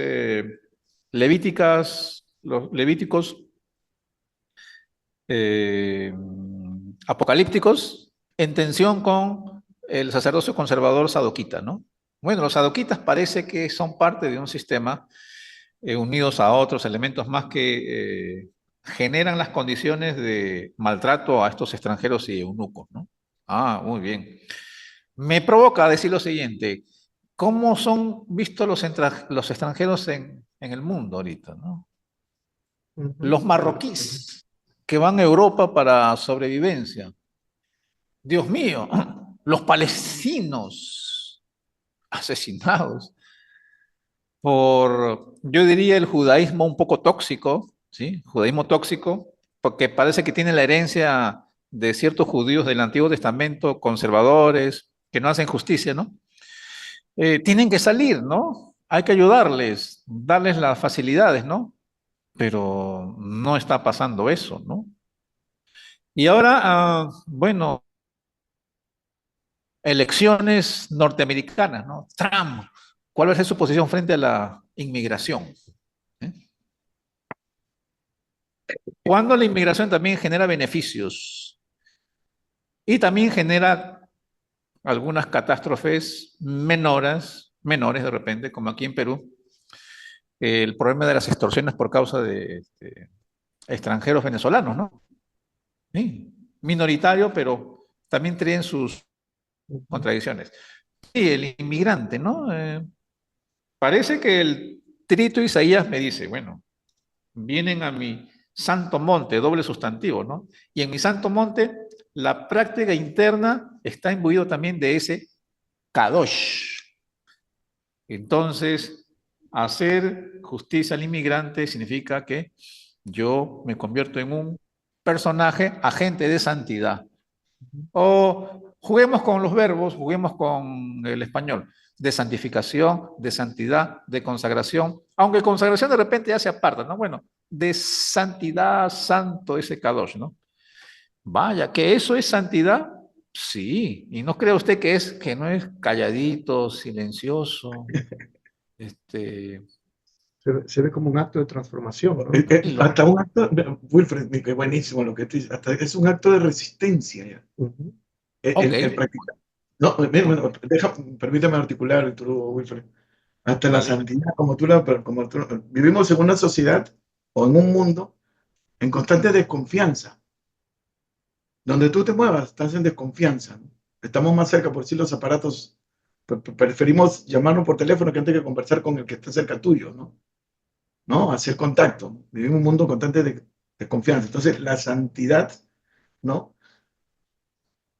los levíticos eh, apocalípticos en tensión con el sacerdocio conservador sadoquita, ¿no? Bueno, los sadoquitas parece que son parte de un sistema unidos a otros elementos más que generan las condiciones de maltrato a estos extranjeros y eunucos, ¿no? Ah, muy bien. Me provoca decir lo siguiente, ¿cómo son vistos los extranjeros en el mundo ahorita, ¿no? Los marroquíes que van a Europa para sobrevivencia. Dios mío, los palestinos asesinados por, yo diría, el judaísmo un poco tóxico, ¿sí? Judaísmo tóxico, porque parece que tiene la herencia de ciertos judíos del Antiguo Testamento, conservadores, que no hacen justicia, ¿no? Tienen que salir, ¿no? Hay que ayudarles, darles las facilidades, ¿no? Pero no está pasando eso, ¿no? Y ahora, bueno, elecciones norteamericanas, ¿no? Trump, ¿cuál va a ser su posición frente a la inmigración? ¿Eh? Cuando la inmigración también genera beneficios y también genera algunas catástrofes menores de repente, como aquí en Perú, el problema de las extorsiones por causa de extranjeros venezolanos, ¿no? Sí, minoritario, pero también tienen sus contradicciones. Sí, el inmigrante, ¿no? Parece que el trito Isaías me dice, bueno, vienen a mi santo monte, doble sustantivo, ¿no? Y en mi santo monte, la práctica interna está imbuido también de ese kadosh. Entonces, hacer justicia al inmigrante significa que yo me convierto en un personaje agente de santidad. O juguemos con los verbos, juguemos con el español, de santificación, de santidad, de consagración, aunque consagración de repente ya se aparta, ¿no? Bueno, de santidad, santo, ese kadosh, ¿no? Vaya, que eso es santidad, sí, y no cree usted que no es calladito, silencioso, este, Se ve como un acto de transformación, ¿no? tranquilo. Hasta un acto, Wilfred, qué buenísimo lo que tú dices, hasta es un acto de resistencia ya. Ujú. Ok, El practicar. No, mira, bueno, permíteme articular, tú, Wilfred. Hasta la dale. santidad, vivimos en una sociedad o en un mundo en constante desconfianza. Donde tú te muevas, estás en desconfianza, ¿no? Estamos más cerca, por si los aparatos, preferimos llamarnos por teléfono que antes que conversar con el que está cerca tuyo, ¿no? ¿No? Hacer contacto. Vivimos un mundo constante de desconfianza. Entonces, la santidad, ¿no?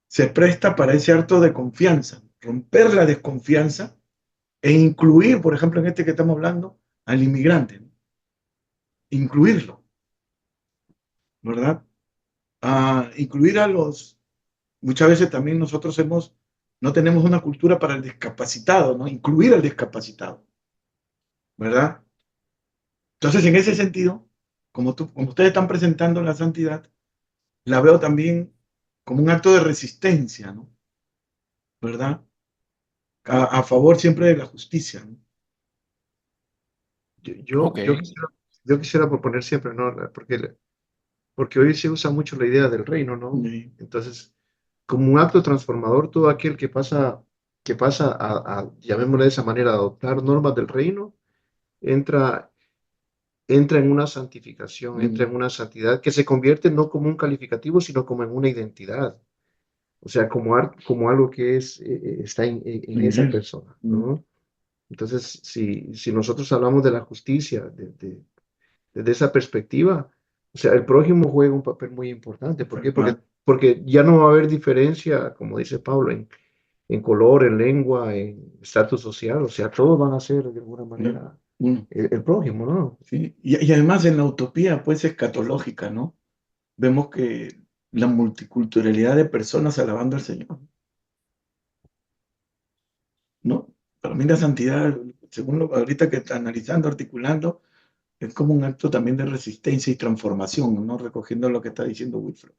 Se presta para ese acto de confianza, romper la desconfianza e incluir, por ejemplo, en este que estamos hablando, al inmigrante, ¿no? Incluirlo, ¿verdad? Incluir a los, muchas veces también nosotros no tenemos una cultura para el discapacitado, ¿no? Incluir al discapacitado, ¿verdad? Entonces, en ese sentido, como ustedes están presentando la santidad, la veo también como un acto de resistencia, ¿no? ¿Verdad? A favor siempre de la justicia, ¿no? Yo, yo, Ok, yo quisiera, yo quisiera proponer siempre, ¿no? Porque hoy se usa mucho la idea del reino, ¿no? Y- Entonces, como un acto transformador, todo aquel que pasa llamémosle de esa manera, a adoptar normas del reino, entra, entra en una santificación, entra en una santidad que se convierte no como un calificativo, sino como en una identidad. O sea, como algo que está en esa persona, ¿no? Entonces, si nosotros hablamos de la justicia desde esa perspectiva, o sea, el prójimo juega un papel muy importante. ¿Por qué? Porque ya no va a haber diferencia, como dice Pablo, en color, en lengua, en estatus social. O sea, todos van a ser de alguna manera el prójimo, ¿no? Sí, y además en la utopía, pues, escatológica, ¿no? Vemos que la multiculturalidad de personas alabando al Señor, ¿no? Para mí la santidad, según lo ahorita que está analizando, articulando, es como un acto también de resistencia y transformación, ¿no? Recogiendo lo que está diciendo Wilfred,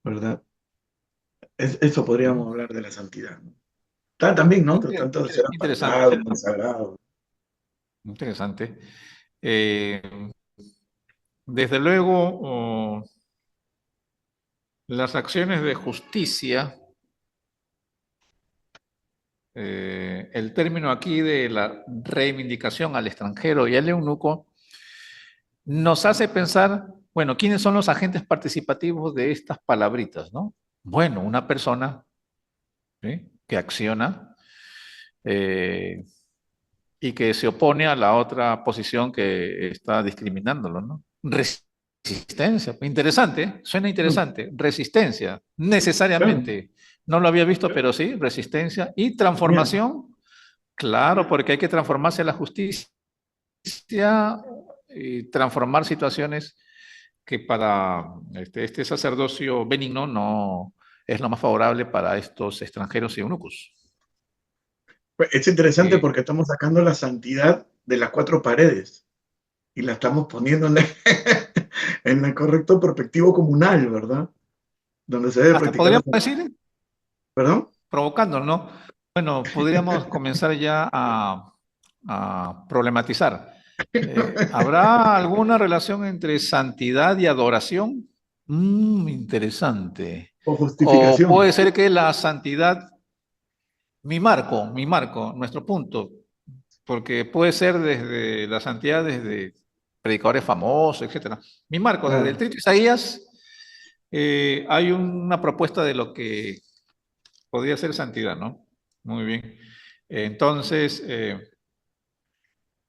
¿verdad? Eso podríamos hablar de la santidad, ¿no? También, ¿no? Tratando de ser Interesante, apartado, consagrado. interesante. Eh, desde luego, las acciones de justicia, el término aquí de la reivindicación al extranjero y al eunuco, nos hace pensar, bueno, ¿quiénes son los agentes participativos de estas palabritas, no? Bueno, una persona, ¿sí?, que acciona eh, y que se opone a la otra posición que está discriminándolo, ¿no? Resistencia, interesante, suena interesante. Resistencia, Claro, necesariamente. No lo había visto, pero sí, resistencia y genial. transformación. Claro, porque hay que transformarse a la justicia y transformar situaciones que para este sacerdocio benigno no es lo más favorable para estos extranjeros y eunucos. Pues, es interesante Eh, porque estamos sacando la santidad de las cuatro paredes y la estamos poniendo en, en el correcto perspectivo comunal, ¿verdad? Donde se debe hasta practicar la podríamos santidad. decir, ¿Perdón? provocando, ¿no? Bueno, podríamos comenzar ya a problematizar. ¿Habrá alguna relación entre santidad y adoración? Interesante. O O justificación. puede ser que la santidad, nuestro punto, porque puede ser desde la santidad, desde predicadores famosos, etcétera. Mi marco, desde el Claro. Trito Isaías, hay una propuesta de lo que podría ser santidad, ¿no? Muy bien. Entonces,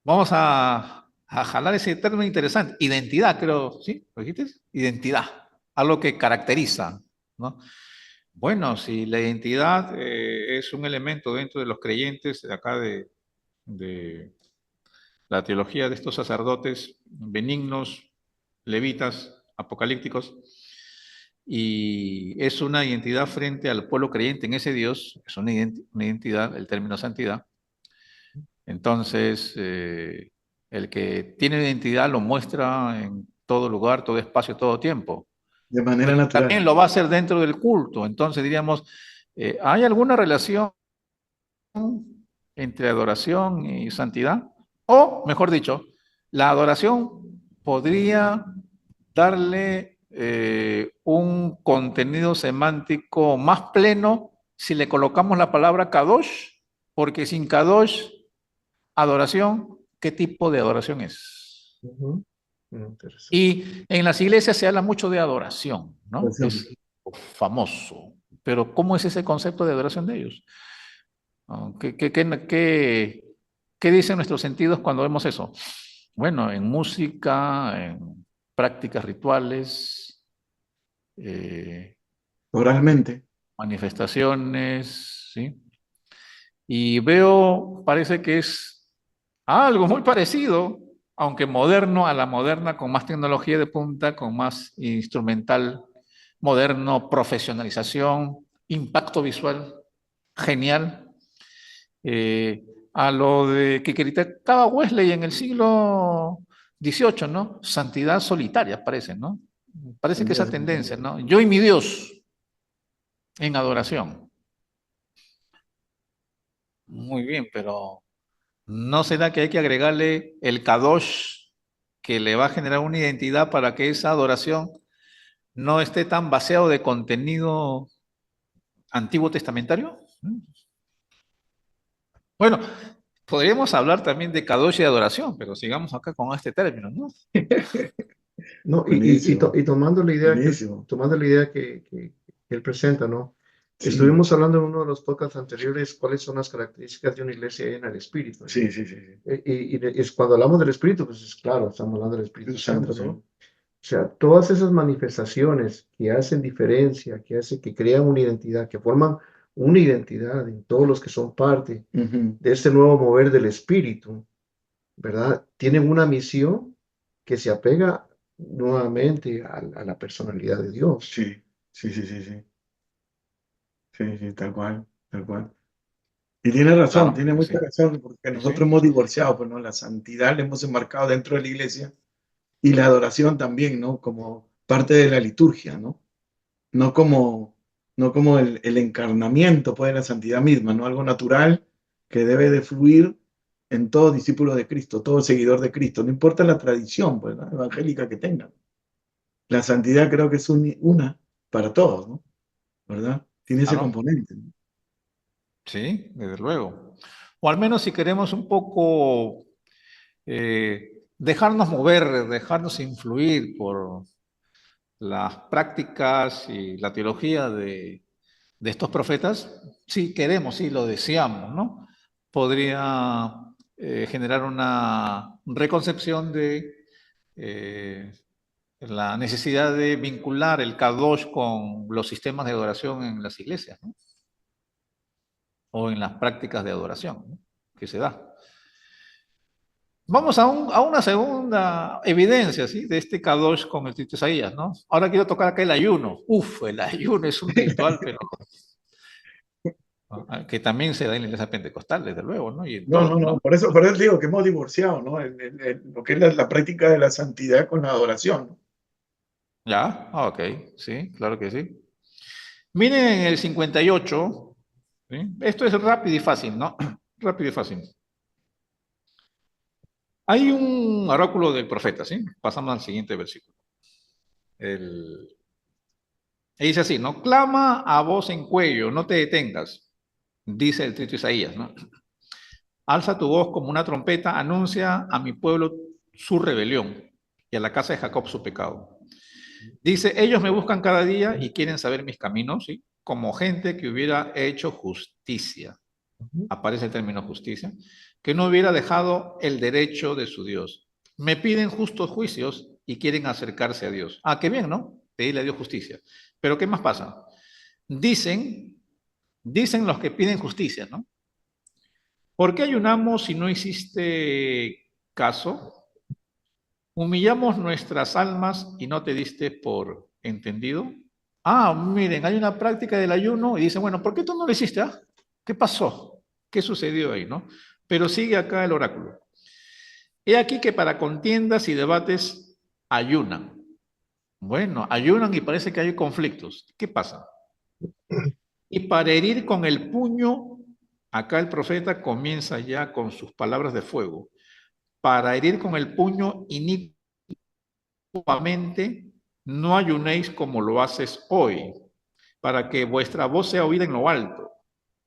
vamos a jalar ese término interesante. Identidad, creo, ¿sí? ¿Lo dijiste? Identidad. Algo que caracteriza, ¿no? Bueno, si la identidad es un elemento dentro de los creyentes de acá de la teología de estos sacerdotes benignos, levitas, apocalípticos, y es una identidad frente al pueblo creyente en ese Dios, es una identidad, el término santidad. Entonces, el que tiene identidad lo muestra en todo lugar, todo espacio, todo tiempo. De manera También natural. lo va a hacer dentro del culto. Entonces diríamos, ¿hay alguna relación entre adoración y santidad? O, mejor dicho, la adoración podría darle un contenido semántico más pleno si le colocamos la palabra kadosh, porque sin kadosh, adoración, ¿qué tipo de adoración es? Ujú. Interesante. Y en las iglesias se habla mucho de adoración, ¿no? Pues, Es famoso. Pero ¿cómo es ese concepto de adoración de ellos? ¿Qué dicen nuestros sentidos cuando vemos eso? Bueno, en música, en prácticas rituales, eh, oralmente. manifestaciones, ¿sí? Y veo, parece que es algo muy parecido, aunque moderno, a la moderna, con más tecnología de punta, con más instrumental moderno, profesionalización, impacto visual, genial. eh, a lo de que criticaba Wesley en el siglo XVIII, ¿no? Santidad solitaria, parece, ¿no? Parece que esa tendencia, ¿no? Yo y mi Dios en adoración. Muy bien, pero ¿no será que hay que agregarle el kadosh que le va a generar una identidad para que esa adoración no esté tan vaciado de contenido antiguo testamentario? Bueno, podríamos hablar también de kadosh y adoración, pero sigamos acá con este término, ¿no? No, Buenísimo, y tomando la idea buenísimo. que él presenta, ¿no? Sí, Estuvimos hablando en uno de los podcasts anteriores cuáles son las características de una iglesia llena del Espíritu, ¿no? sí, sí, sí, sí. Es cuando hablamos del Espíritu, pues es claro, estamos hablando del Espíritu Espíritu Santo, Santo, sí. ¿no? O sea, todas esas manifestaciones que hacen diferencia, que crean una identidad, que forman una identidad en todos los que son parte Ujú. de este nuevo mover del Espíritu, ¿verdad? Tienen una misión que se apega nuevamente a la personalidad de Dios. Sí, sí, sí, sí, sí. Sí, sí, tal cual, tal cual. Y tiene razón, Claro, tiene que mucha sí, razón, porque sí, sí. nosotros hemos divorciado, pues, ¿no? La santidad la hemos enmarcado dentro de la iglesia y la adoración también, ¿no? Como parte de la liturgia, ¿no? No como, no como el encarnamiento, pues, de la santidad misma, ¿no? Algo natural que debe de fluir en todo discípulo de Cristo, todo seguidor de Cristo, no importa la tradición, pues, ¿no? Evangélica que tengan. La santidad creo que es una para todos, ¿no? ¿Verdad? Tiene ese Claro, componente, ¿no? sí, desde luego. O al menos si queremos un poco dejarnos mover, dejarnos influir por las prácticas y la teología de estos profetas, si queremos, si lo deseamos, ¿no? Podría generar una reconcepción de eh, la necesidad de vincular el Kadosh con los sistemas de adoración en las iglesias, ¿no? O en las prácticas de adoración, ¿no? Que se da. Vamos a una segunda evidencia, ¿sí? De este Kadosh con el Tito Isaías, ¿no? Ahora quiero tocar acá el ayuno. Uf, el ayuno es un ritual, pero que también se da en la iglesia pentecostal, desde luego, ¿no? Y en No, no, todos, no, ¿no? por eso digo que hemos divorciado, ¿no? Lo que es la práctica de la santidad con la adoración, ¿no? ¿Ya? Ah, ok, sí, claro que sí. Miren en el 58, ¿sí? Esto es rápido y fácil, ¿no? Rápido y fácil. Hay un oráculo del profeta, ¿sí? Pasamos al siguiente versículo. El, y dice así, ¿no? Clama a voz en cuello, no te detengas, dice el Tito Isaías, ¿no? Alza tu voz como una trompeta, anuncia a mi pueblo su rebelión y a la casa de Jacob su pecado. Dice, ellos me buscan cada día y quieren saber mis caminos, ¿sí? Como gente que hubiera hecho justicia, Ujú. aparece el término justicia, que no hubiera dejado el derecho de su Dios. Me piden justos juicios y quieren acercarse a Dios. Ah, qué bien, ¿no? Pedirle a Dios justicia. Pero ¿qué más pasa? Dicen, dicen los que piden justicia, ¿no? ¿Por qué ayunamos si no existe caso, humillamos nuestras almas y no te diste por entendido. Ah, miren, hay una práctica del ayuno y dice, bueno, ¿por qué tú no lo hiciste? Ah? ¿Qué pasó? ¿Qué sucedió ahí, no? Pero sigue acá el oráculo. He aquí que para contiendas y debates ayunan. Bueno, ayunan y parece que hay conflictos. ¿Qué pasa? Y para herir con el puño, acá el profeta comienza ya con sus palabras de fuego. Para herir con el puño inicuamente, no ayunéis como lo haces hoy, para que vuestra voz sea oída en lo alto.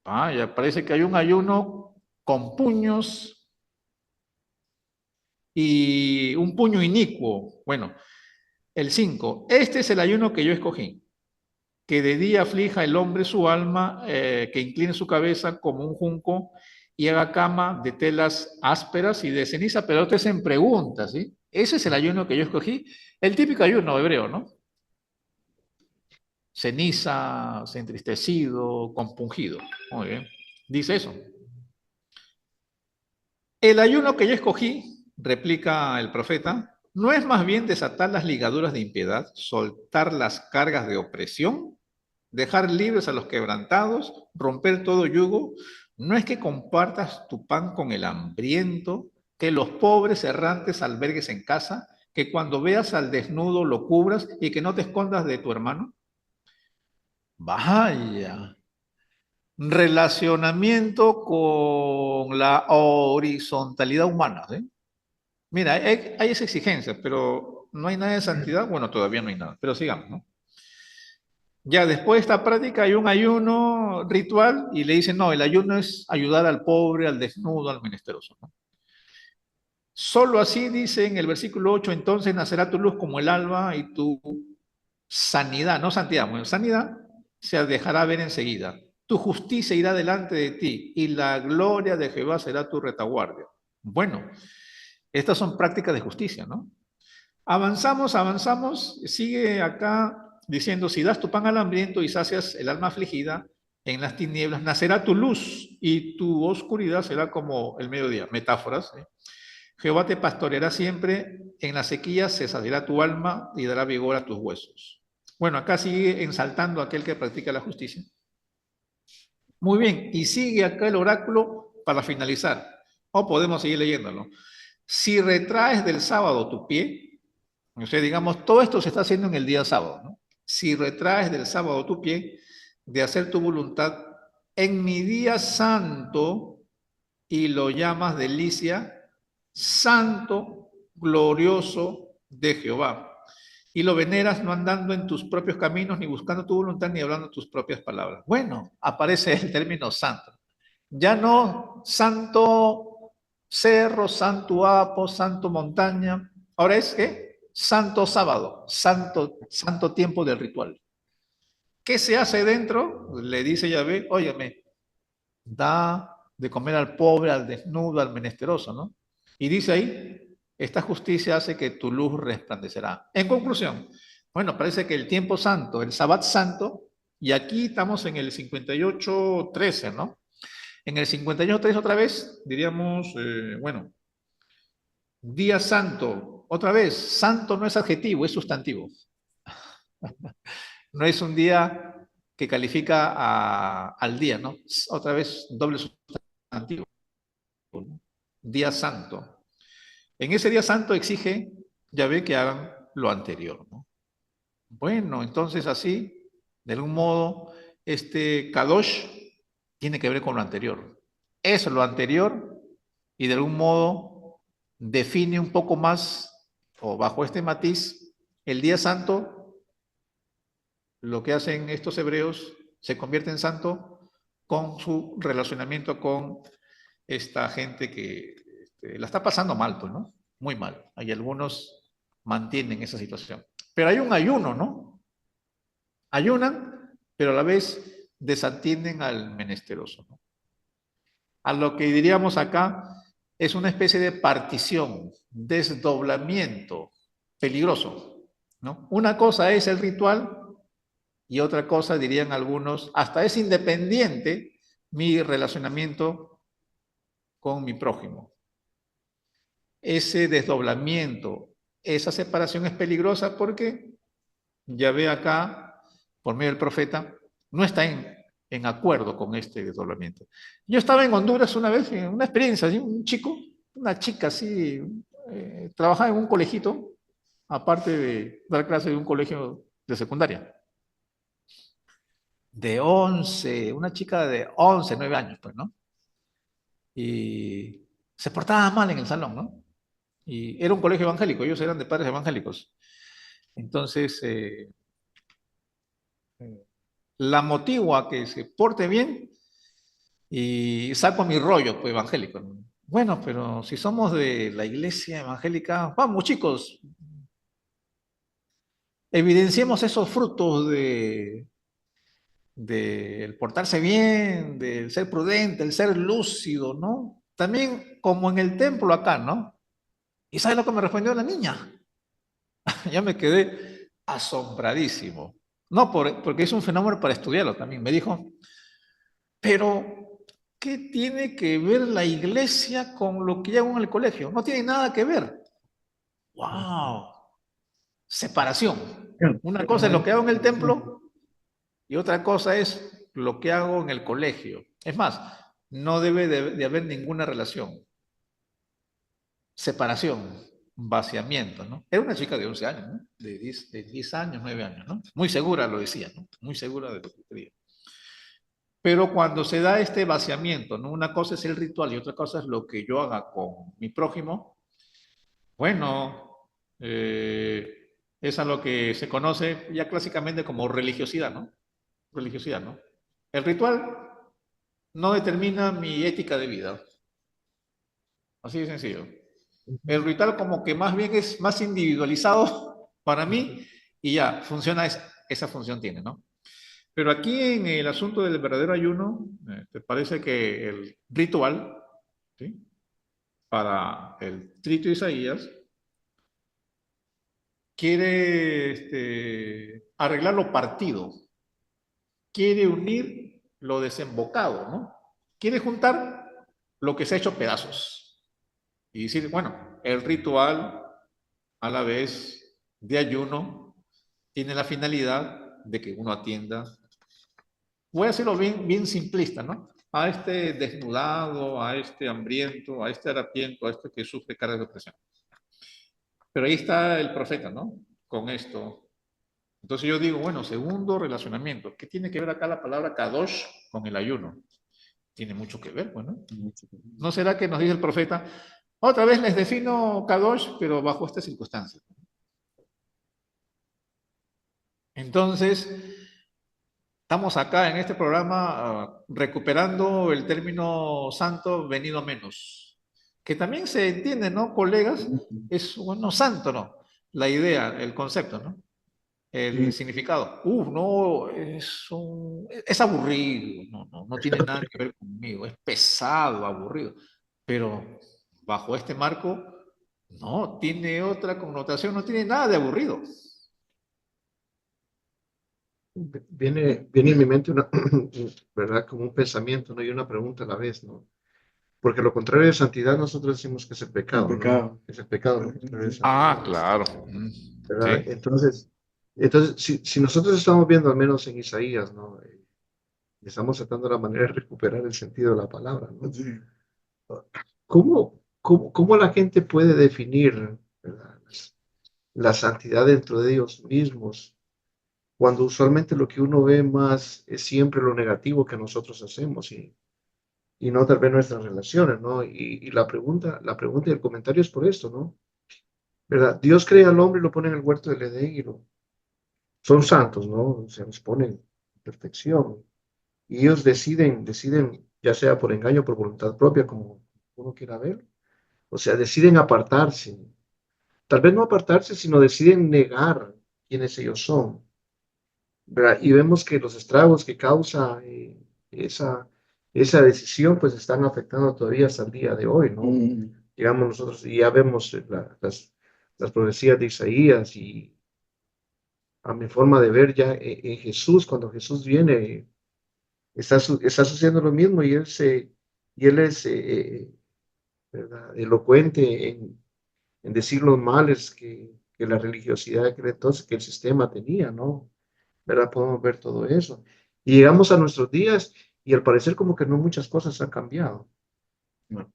Ah, ya parece que hay un ayuno con puños y un puño inicuo. Bueno, el 5. Este es el ayuno que yo escogí, que de día aflija el hombre su alma, que incline su cabeza como un junco y haga cama de telas ásperas y de ceniza, pero ustedes en preguntas, ¿sí? Ese es el ayuno que yo escogí, el típico ayuno hebreo, ¿no? Ceniza, entristecido, compungido. Muy bien, dice eso. El ayuno que yo escogí, replica el profeta, no es más bien desatar las ligaduras de impiedad, soltar las cargas de opresión, dejar libres a los quebrantados, romper todo yugo. No es que compartas tu pan con el hambriento, que los pobres errantes albergues en casa, que cuando veas al desnudo lo cubras y que no te escondas de tu hermano. Vaya, relacionamiento con la horizontalidad humana, ¿sí? Mira, hay esa exigencia, pero no hay nada de santidad. Bueno, todavía no hay nada, pero sigamos, ¿no? Ya después de esta práctica hay un ayuno ritual y le dicen, no, el ayuno es ayudar al pobre, al desnudo, al menesteroso, ¿no? Solo así dice en el versículo 8, entonces nacerá tu luz como el alba y tu sanidad, no santidad, bueno, sanidad se dejará ver enseguida. Tu justicia irá delante de ti y la gloria de Jehová será tu retaguardia. Bueno, estas son prácticas de justicia, ¿no? Avanzamos, avanzamos, sigue acá diciendo, si das tu pan al hambriento y sacias el alma afligida, en las tinieblas nacerá tu luz y tu oscuridad será como el mediodía. Metáforas. ¿Eh? Jehová te pastoreará siempre, en la sequía se saciará tu alma y dará vigor a tus huesos. Bueno, acá sigue ensaltando a aquel que practica la justicia. Muy bien, y sigue acá el oráculo para finalizar. O podemos seguir leyéndolo. Si retraes del sábado tu pie, o sea, digamos, todo esto se está haciendo en el día sábado, ¿no? Si retraes del sábado tu pie, de hacer tu voluntad en mi día santo y lo llamas delicia, santo, glorioso de Jehová. Y lo veneras no andando en tus propios caminos, ni buscando tu voluntad, ni hablando tus propias palabras. Bueno, aparece el término santo. Ya no santo cerro, santo apo, santo montaña. Ahora es ¿qué? Santo sábado, santo tiempo del ritual. ¿Qué se hace dentro? Le dice Yahvé, óyeme, da de comer al pobre, al desnudo, al menesteroso, ¿no? Y dice ahí, esta justicia hace que tu luz resplandecerá. En conclusión, bueno, parece que el tiempo santo, el Sabbat santo, y aquí estamos en el 58:13, ¿no? En el 58:13 otra vez, diríamos, bueno, día santo, otra vez, santo no es adjetivo, es sustantivo. No es un día que califica al día, ¿no? Otra vez, doble sustantivo. Día santo. En ese día santo exige, ya ve, que hagan lo anterior, ¿no? Bueno, entonces así, de algún modo, este Kadosh tiene que ver con lo anterior. Es lo anterior y de algún modo define un poco más, o bajo este matiz, el día santo, lo que hacen estos hebreos, se convierte en santo con su relacionamiento con esta gente que la está pasando mal, pues, ¿no? Muy mal. Hay algunos mantienen esa situación. Pero hay un ayuno, ¿no? Ayunan, pero a la vez desatienden al menesteroso, ¿no? A lo que diríamos acá es una especie de partición, desdoblamiento peligroso, ¿no? Una cosa es el ritual y otra cosa, dirían algunos, hasta es independiente mi relacionamiento con mi prójimo. ese desdoblamiento, esa separación es peligrosa porque Yahvé acá, por medio del profeta, no está en acuerdo con este desdoblamiento. Yo estaba en Honduras una vez, en una experiencia, ¿sí? Un chico, una chica así, trabajaba en un colegito, aparte de dar clases de un colegio de secundaria, de 11, una chica de 11, 9 años, pues, ¿no? Y se portaba mal en el salón, ¿no? Y era un colegio evangélico, ellos eran de padres evangélicos. Entonces, la motivo a que se porte bien y saco mi rollo pues, evangélico. Bueno, pero si somos de la iglesia evangélica, vamos chicos, evidenciemos esos frutos de el portarse bien, del ser prudente, el ser lúcido, ¿no? También como en el templo acá, ¿no? ¿Y sabes lo que me respondió la niña? Ya me quedé asombradísimo. No, porque es un fenómeno para estudiarlo también. Me dijo, pero ¿qué tiene que ver la iglesia con lo que yo hago en el colegio? No tiene nada que ver. ¡Wow! Separación. Una cosa es lo que hago en el templo y otra cosa es lo que hago en el colegio. Es más, no debe de haber ninguna relación. Separación, vaciamiento, ¿no? Era una chica de 11 años, ¿no? De 10 años, 9 años, ¿no? Muy segura lo decía, ¿no? Muy segura de lo que quería. Pero cuando se da este vaciamiento, ¿no? Una cosa es el ritual y otra cosa es lo que yo haga con mi prójimo, bueno, es a lo que se conoce ya clásicamente como religiosidad, ¿no? Religiosidad, ¿no? El ritual no determina mi ética de vida. Así de sencillo. El ritual como que más bien es más individualizado para mí y ya, funciona, esa función tiene, ¿no? Pero aquí en el asunto del verdadero ayuno, ¿te parece que el ritual, ¿sí? Para el trito de Isaías, quiere arreglar lo partido, quiere unir lo desembocado, ¿no? Quiere juntar lo que se ha hecho pedazos y decir, bueno, el ritual a la vez de ayuno tiene la finalidad de que uno atienda, voy a hacerlo bien, bien simplista, ¿no? A este desnudado, a este hambriento, a este harapiento, a este que sufre carga de opresión. Pero ahí está el profeta, ¿no? Con esto. Entonces yo digo, bueno, segundo relacionamiento. ¿Qué tiene que ver acá la palabra kadosh con el ayuno? Tiene mucho que ver, bueno. ¿No será que nos dice el profeta, otra vez les defino kadosh, pero bajo estas circunstancias? Entonces, estamos acá en este programa recuperando el término santo venido a menos, que también se entiende, ¿no, colegas? Es, bueno, santo, ¿no? La idea, el concepto, ¿no? El significado. No, es aburrido, no tiene nada que ver conmigo, es pesado, aburrido. Pero bajo este marco, no, tiene otra connotación, no tiene nada de aburrido. Viene en mi mente una, ¿verdad? Como un pensamiento, ¿no? Y una pregunta a la vez, ¿no? Porque lo contrario de santidad nosotros decimos que es el pecado, El pecado. ¿no? Es el pecado, lo contrario de Ah, santidad, claro. ¿verdad? Sí. Entonces si nosotros estamos viendo al menos en Isaías, ¿no? Estamos tratando la manera de recuperar el sentido de la palabra, ¿no? Sí. ¿Cómo la gente puede definir, ¿verdad? La santidad dentro de ellos mismos, cuando usualmente lo que uno ve más es siempre lo negativo que nosotros hacemos y no tal vez nuestras relaciones, ¿no? Y la pregunta y el comentario es por esto, ¿no? ¿Verdad? Dios crea al hombre y lo pone en el huerto del Edén y son santos, ¿no? Se los pone en perfección. Y ellos deciden, ya sea por engaño o por voluntad propia, como uno quiera ver, o sea, deciden apartarse. Tal vez no apartarse, sino deciden negar quiénes ellos son, ¿verdad? Y vemos que los estragos que causa esa, esa decisión, pues están afectando todavía hasta el día de hoy, ¿no? Digamos nosotros, y ya vemos las profecías de Isaías y a mi forma de ver ya en Jesús, cuando Jesús viene, está sucediendo lo mismo y él es, ¿verdad? Elocuente en decir los males que la religiosidad de aquel entonces, que el sistema tenía, ¿no? ¿Verdad? Podemos ver todo eso. Y llegamos a nuestros días y al parecer como que no muchas cosas han cambiado. No,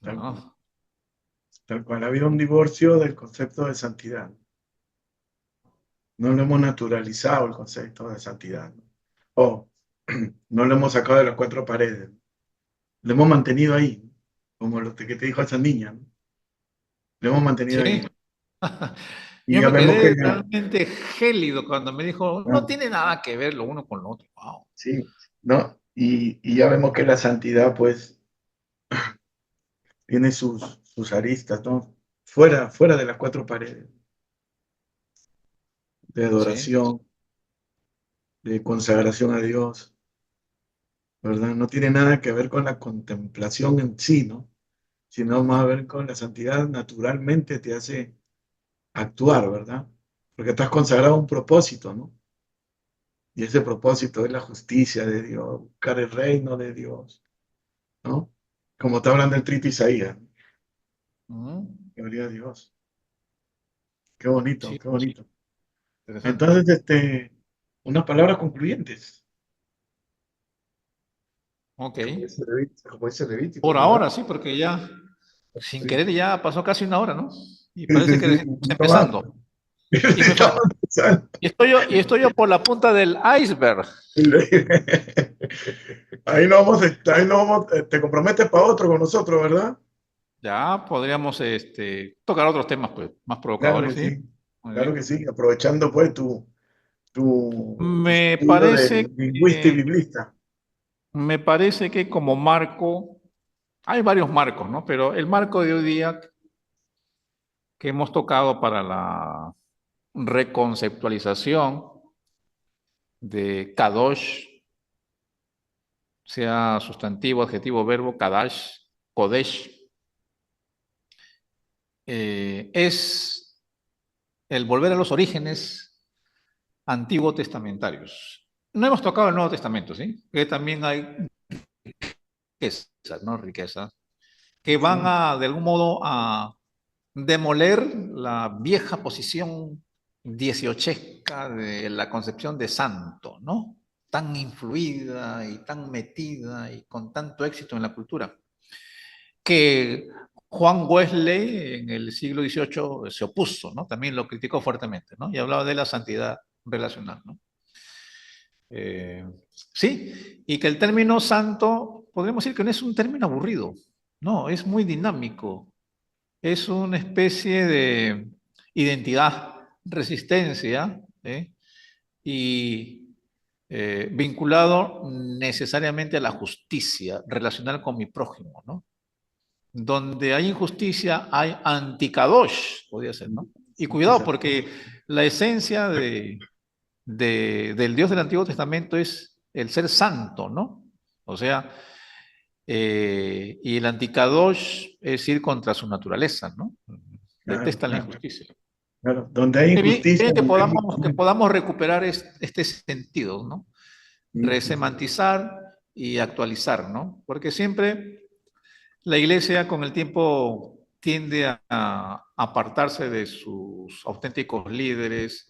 tal cual. Ah, Tal cual. Ha habido un divorcio del concepto de santidad. No lo hemos naturalizado el concepto de santidad, ¿no? O no lo hemos sacado de las cuatro paredes. Lo hemos mantenido ahí, ¿no? Como lo que te dijo esa niña, ¿no? Lo hemos mantenido ahí. sí. Y Yo ya me vemos que quedé realmente gélido cuando me dijo, no ah, tiene nada que ver lo uno con lo otro. Wow. sí, ¿no? Y ya vemos que la santidad, pues, tiene sus aristas, ¿no? Fuera de las cuatro paredes, de Sí. adoración, de consagración a Dios, ¿verdad? No tiene nada que ver con la contemplación en sí, ¿no? Sino más a ver con la santidad naturalmente te hace actuar, ¿verdad? Porque estás consagrado a un propósito, ¿no? Y ese propósito es la justicia de Dios, buscar el reino de Dios, ¿no? Como está hablando el trito Isaías, ¿no? Ujú. Gloria a Dios. Qué bonito, Sí, qué bonito. interesante. Entonces, unas palabras concluyentes, Ok. Como dice Levítico, Por ¿verdad? ahora sí, porque ya, sin querer, ya pasó casi una hora, ¿no? Y Sí, parece sí, que sí, recién un estamos poquito más. empezando. Y me Estamos falta, empezando. y estoy yo por la punta del iceberg. Ahí no vamos, te comprometes para otro con nosotros, ¿verdad? Ya podríamos tocar otros temas pues, más Claro provocadores, que ¿sí? sí, Muy claro que bien. sí, aprovechando pues tu Me sentido de parece lingüista y que, biblista. me parece que como marco, hay varios marcos, ¿no? Pero el marco de hoy día que hemos tocado para la reconceptualización de Kadosh, sea sustantivo, adjetivo, verbo, Kadash, Kodesh, es el volver a los orígenes antiguo testamentarios. No hemos tocado el Nuevo Testamento, ¿sí? Que también hay riquezas, ¿no? Riquezas que van Sí, de algún modo, a demoler la vieja posición dieciochesca de la concepción de santo, ¿no? Tan influida y tan metida y con tanto éxito en la cultura, que Juan Wesley en el siglo XVIII se opuso, ¿no? También lo criticó fuertemente, ¿no? Y hablaba de la santidad relacional, ¿no? Eh, sí, y que el término santo, podríamos decir que no es un término aburrido, no, es muy dinámico, es una especie de identidad, resistencia, ¿eh? Y vinculado necesariamente a la justicia relacional con mi prójimo, ¿no? Donde hay injusticia, hay anticadosh, podría ser, ¿no? Y sí, cuidado, porque la esencia del Dios del Antiguo Testamento es el ser santo, ¿no? O sea, y el anticadosh es ir contra su naturaleza, ¿no? claro, Detesta la claro, injusticia. claro. Donde hay Qué bien, qué injusticia, bien que donde hay podamos, que victimismo. podamos recuperar este sentido, ¿no? Sí, sí, sí. Resemantizar y actualizar, ¿no? Porque siempre la iglesia con el tiempo tiende a apartarse de sus auténticos líderes,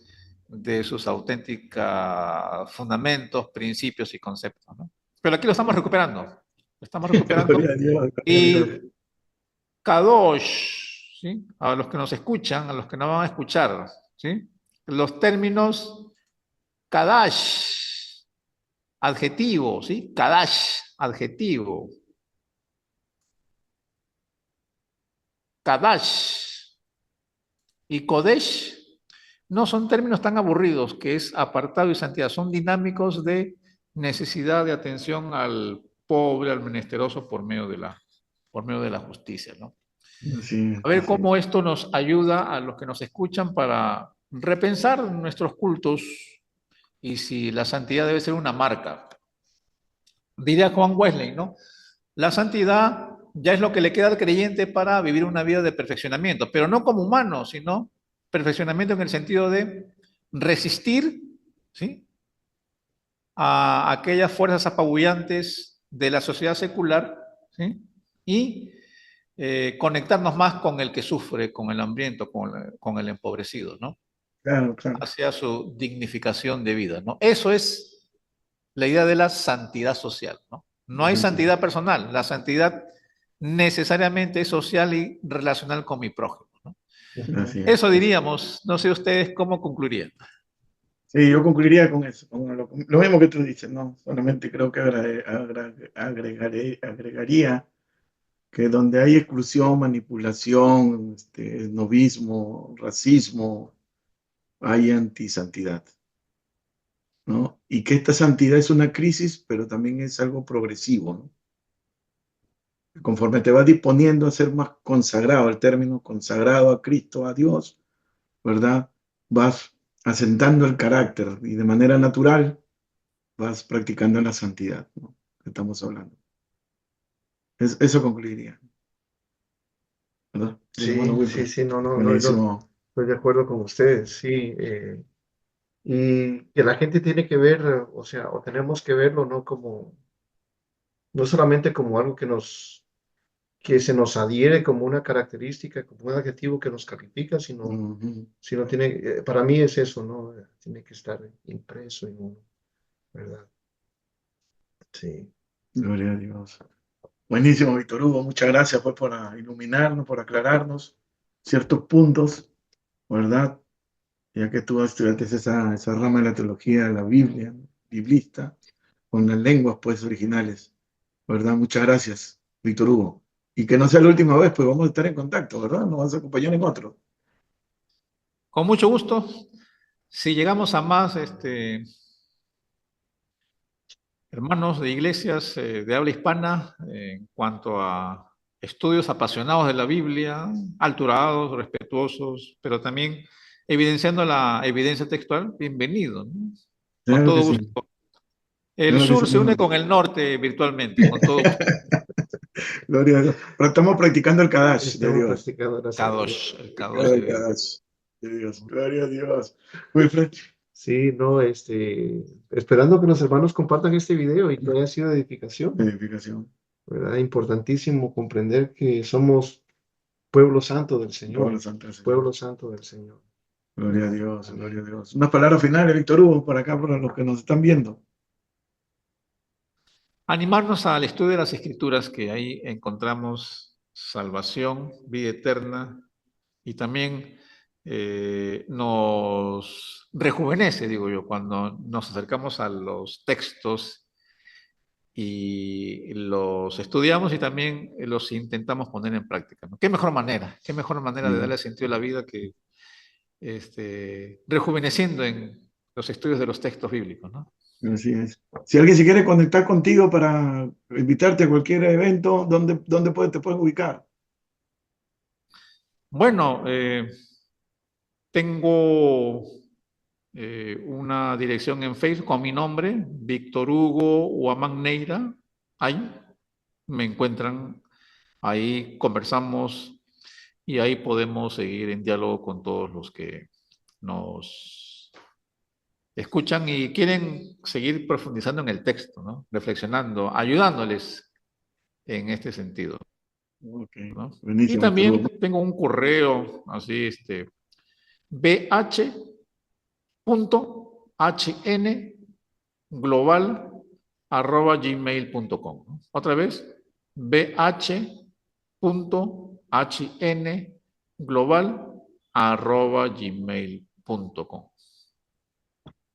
de sus auténticos fundamentos, principios y conceptos, ¿no? Pero aquí lo estamos recuperando, lo estamos recuperando Gloria a Dios, gloria a Dios. y Kadosh, ¿sí? A los que nos escuchan, a los que no van a escuchar, ¿sí? Los términos Kadash, adjetivo, ¿sí? Kadash, adjetivo. Kadash y Kodesh no son términos tan aburridos, que es apartado y santidad, son dinámicos de necesidad de atención al pobre, al menesteroso por medio de la justicia, ¿no? Sí, A ver sí. cómo esto nos ayuda a los que nos escuchan para repensar nuestros cultos y si la santidad debe ser una marca. Diría Juan Wesley, ¿no? La santidad ya es lo que le queda al creyente para vivir una vida de perfeccionamiento, pero no como humano, sino perfeccionamiento en el sentido de resistir, ¿sí?, a aquellas fuerzas apabullantes de la sociedad secular, ¿sí?, y conectarnos más con el que sufre, con el hambriento, con el empobrecido, ¿no? Claro, claro. Hacia su dignificación de vida, ¿no? Eso es la idea de la santidad social, ¿no? No hay santidad personal, la santidad necesariamente es social y relacional con mi prójimo, ¿no? Así es. Eso diríamos, no sé ustedes cómo concluirían. Sí, yo concluiría con eso, con lo mismo que tú dices, ¿no? Solamente creo que agregaría que donde hay exclusión, manipulación, novismo, racismo, hay antisantidad, ¿no? Y que esta santidad es una crisis, pero también es algo progresivo, ¿no? Conforme te vas disponiendo a ser más consagrado, el término consagrado a Cristo, a Dios, ¿verdad? Vas asentando el carácter y de manera natural vas practicando la santidad, ¿no? Que estamos hablando. Eso concluiría, ¿verdad? Mi hermano Sí, sí, Wilfred. sí, no, no, no, no, Buenísimo. estoy de acuerdo con ustedes, sí. Y que la gente tiene que ver, o sea, o tenemos que verlo, ¿no? Como, no solamente como algo que se nos adhiere como una característica, como un adjetivo que nos califica, Ujú. sino tiene, para mí es eso, ¿no? Tiene que estar impreso en uno, ¿verdad? Sí. Gloria a Dios. Buenísimo, Víctor Hugo. Muchas gracias pues, por iluminarnos, por aclararnos ciertos puntos, ¿verdad? Ya que tú estudiaste esa rama de la teología de la Biblia, ¿no? Biblista, con las lenguas pues originales, ¿verdad? Muchas gracias, Víctor Hugo. Y que no sea la última vez, pues vamos a estar en contacto, ¿verdad? Nos vas a acompañar en otro. Con mucho gusto. Si llegamos a más hermanos de iglesias de habla hispana en cuanto a estudios apasionados de la Biblia, alturados, respetuosos, pero también evidenciando la evidencia textual, bienvenido, ¿no? Con Claro que todo sí, gusto. El claro que sí, sur mi se une hermano. con el norte virtualmente, con todo gusto. Gloria a Dios. Pero estamos practicando el Kadash de Estamos Dios. practicando la santidad. Kadosh, el Kadosh El de Dios. Kadash de Dios. Gloria a Dios. Wilfred. Sí, no, esperando que los hermanos compartan este video y que haya sido de edificación, Edificación. ¿verdad? Importantísimo comprender que somos pueblo santo del Pablo Señor, Santo Señor. pueblo santo del Señor. Gloria a Dios, gloria a Amén. Dios. Unas palabras finales, Víctor Hugo, por acá, para los que nos están viendo. Animarnos al estudio de las Escrituras, que ahí encontramos salvación, vida eterna, y también nos rejuvenece, digo yo, cuando nos acercamos a los textos y los estudiamos y también los intentamos poner en práctica, ¿no? Qué mejor manera de Sí, darle sentido a la vida que rejuveneciendo en los estudios de los textos bíblicos, ¿no? así es. Si alguien se quiere conectar contigo para invitarte a cualquier evento, ¿dónde te pueden ubicar? Bueno, tengo una dirección en Facebook con mi nombre, Víctor Hugo Huamán Neira. Ahí me encuentran, ahí conversamos y ahí podemos seguir en diálogo con todos los que nos escuchan y quieren seguir profundizando en el texto, ¿no? Reflexionando, ayudándoles en este sentido, Ok, ¿no? Y buenísimo, Víctor Hugo. también tengo un correo así, bh.hn global@gmail.com, ¿no? Otra vez, bh.hn global@gmail.com.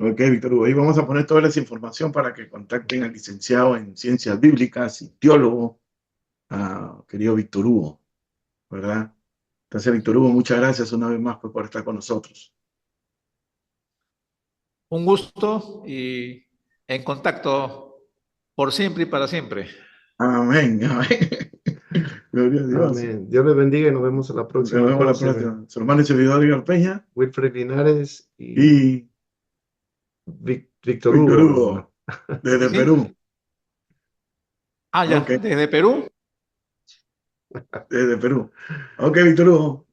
Ok, Víctor Hugo. Ahí vamos a poner toda esa información para que contacten al licenciado en Ciencias Bíblicas y teólogo, querido Víctor Hugo, ¿verdad? Entonces, Víctor Hugo, muchas gracias una vez más por estar con nosotros. Un gusto y en contacto por siempre y para siempre. Amén, amén. Gloria a Dios. Amén. Dios les bendiga y nos vemos a la Nos próxima. vemos la Entonces, próxima. Su hermano y servidor Edgar Peña Wilfred Linares y y Víctor Víctor Hugo, hermano. Hugo, desde ¿Sí? Perú. Ah, ya, Ok, desde Perú. desde Perú. Ok, Víctor Hugo,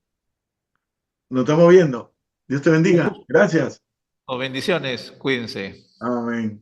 nos estamos viendo. Dios te Un bendiga. gusto. Gracias. Bendiciones. Cuídense. Amén.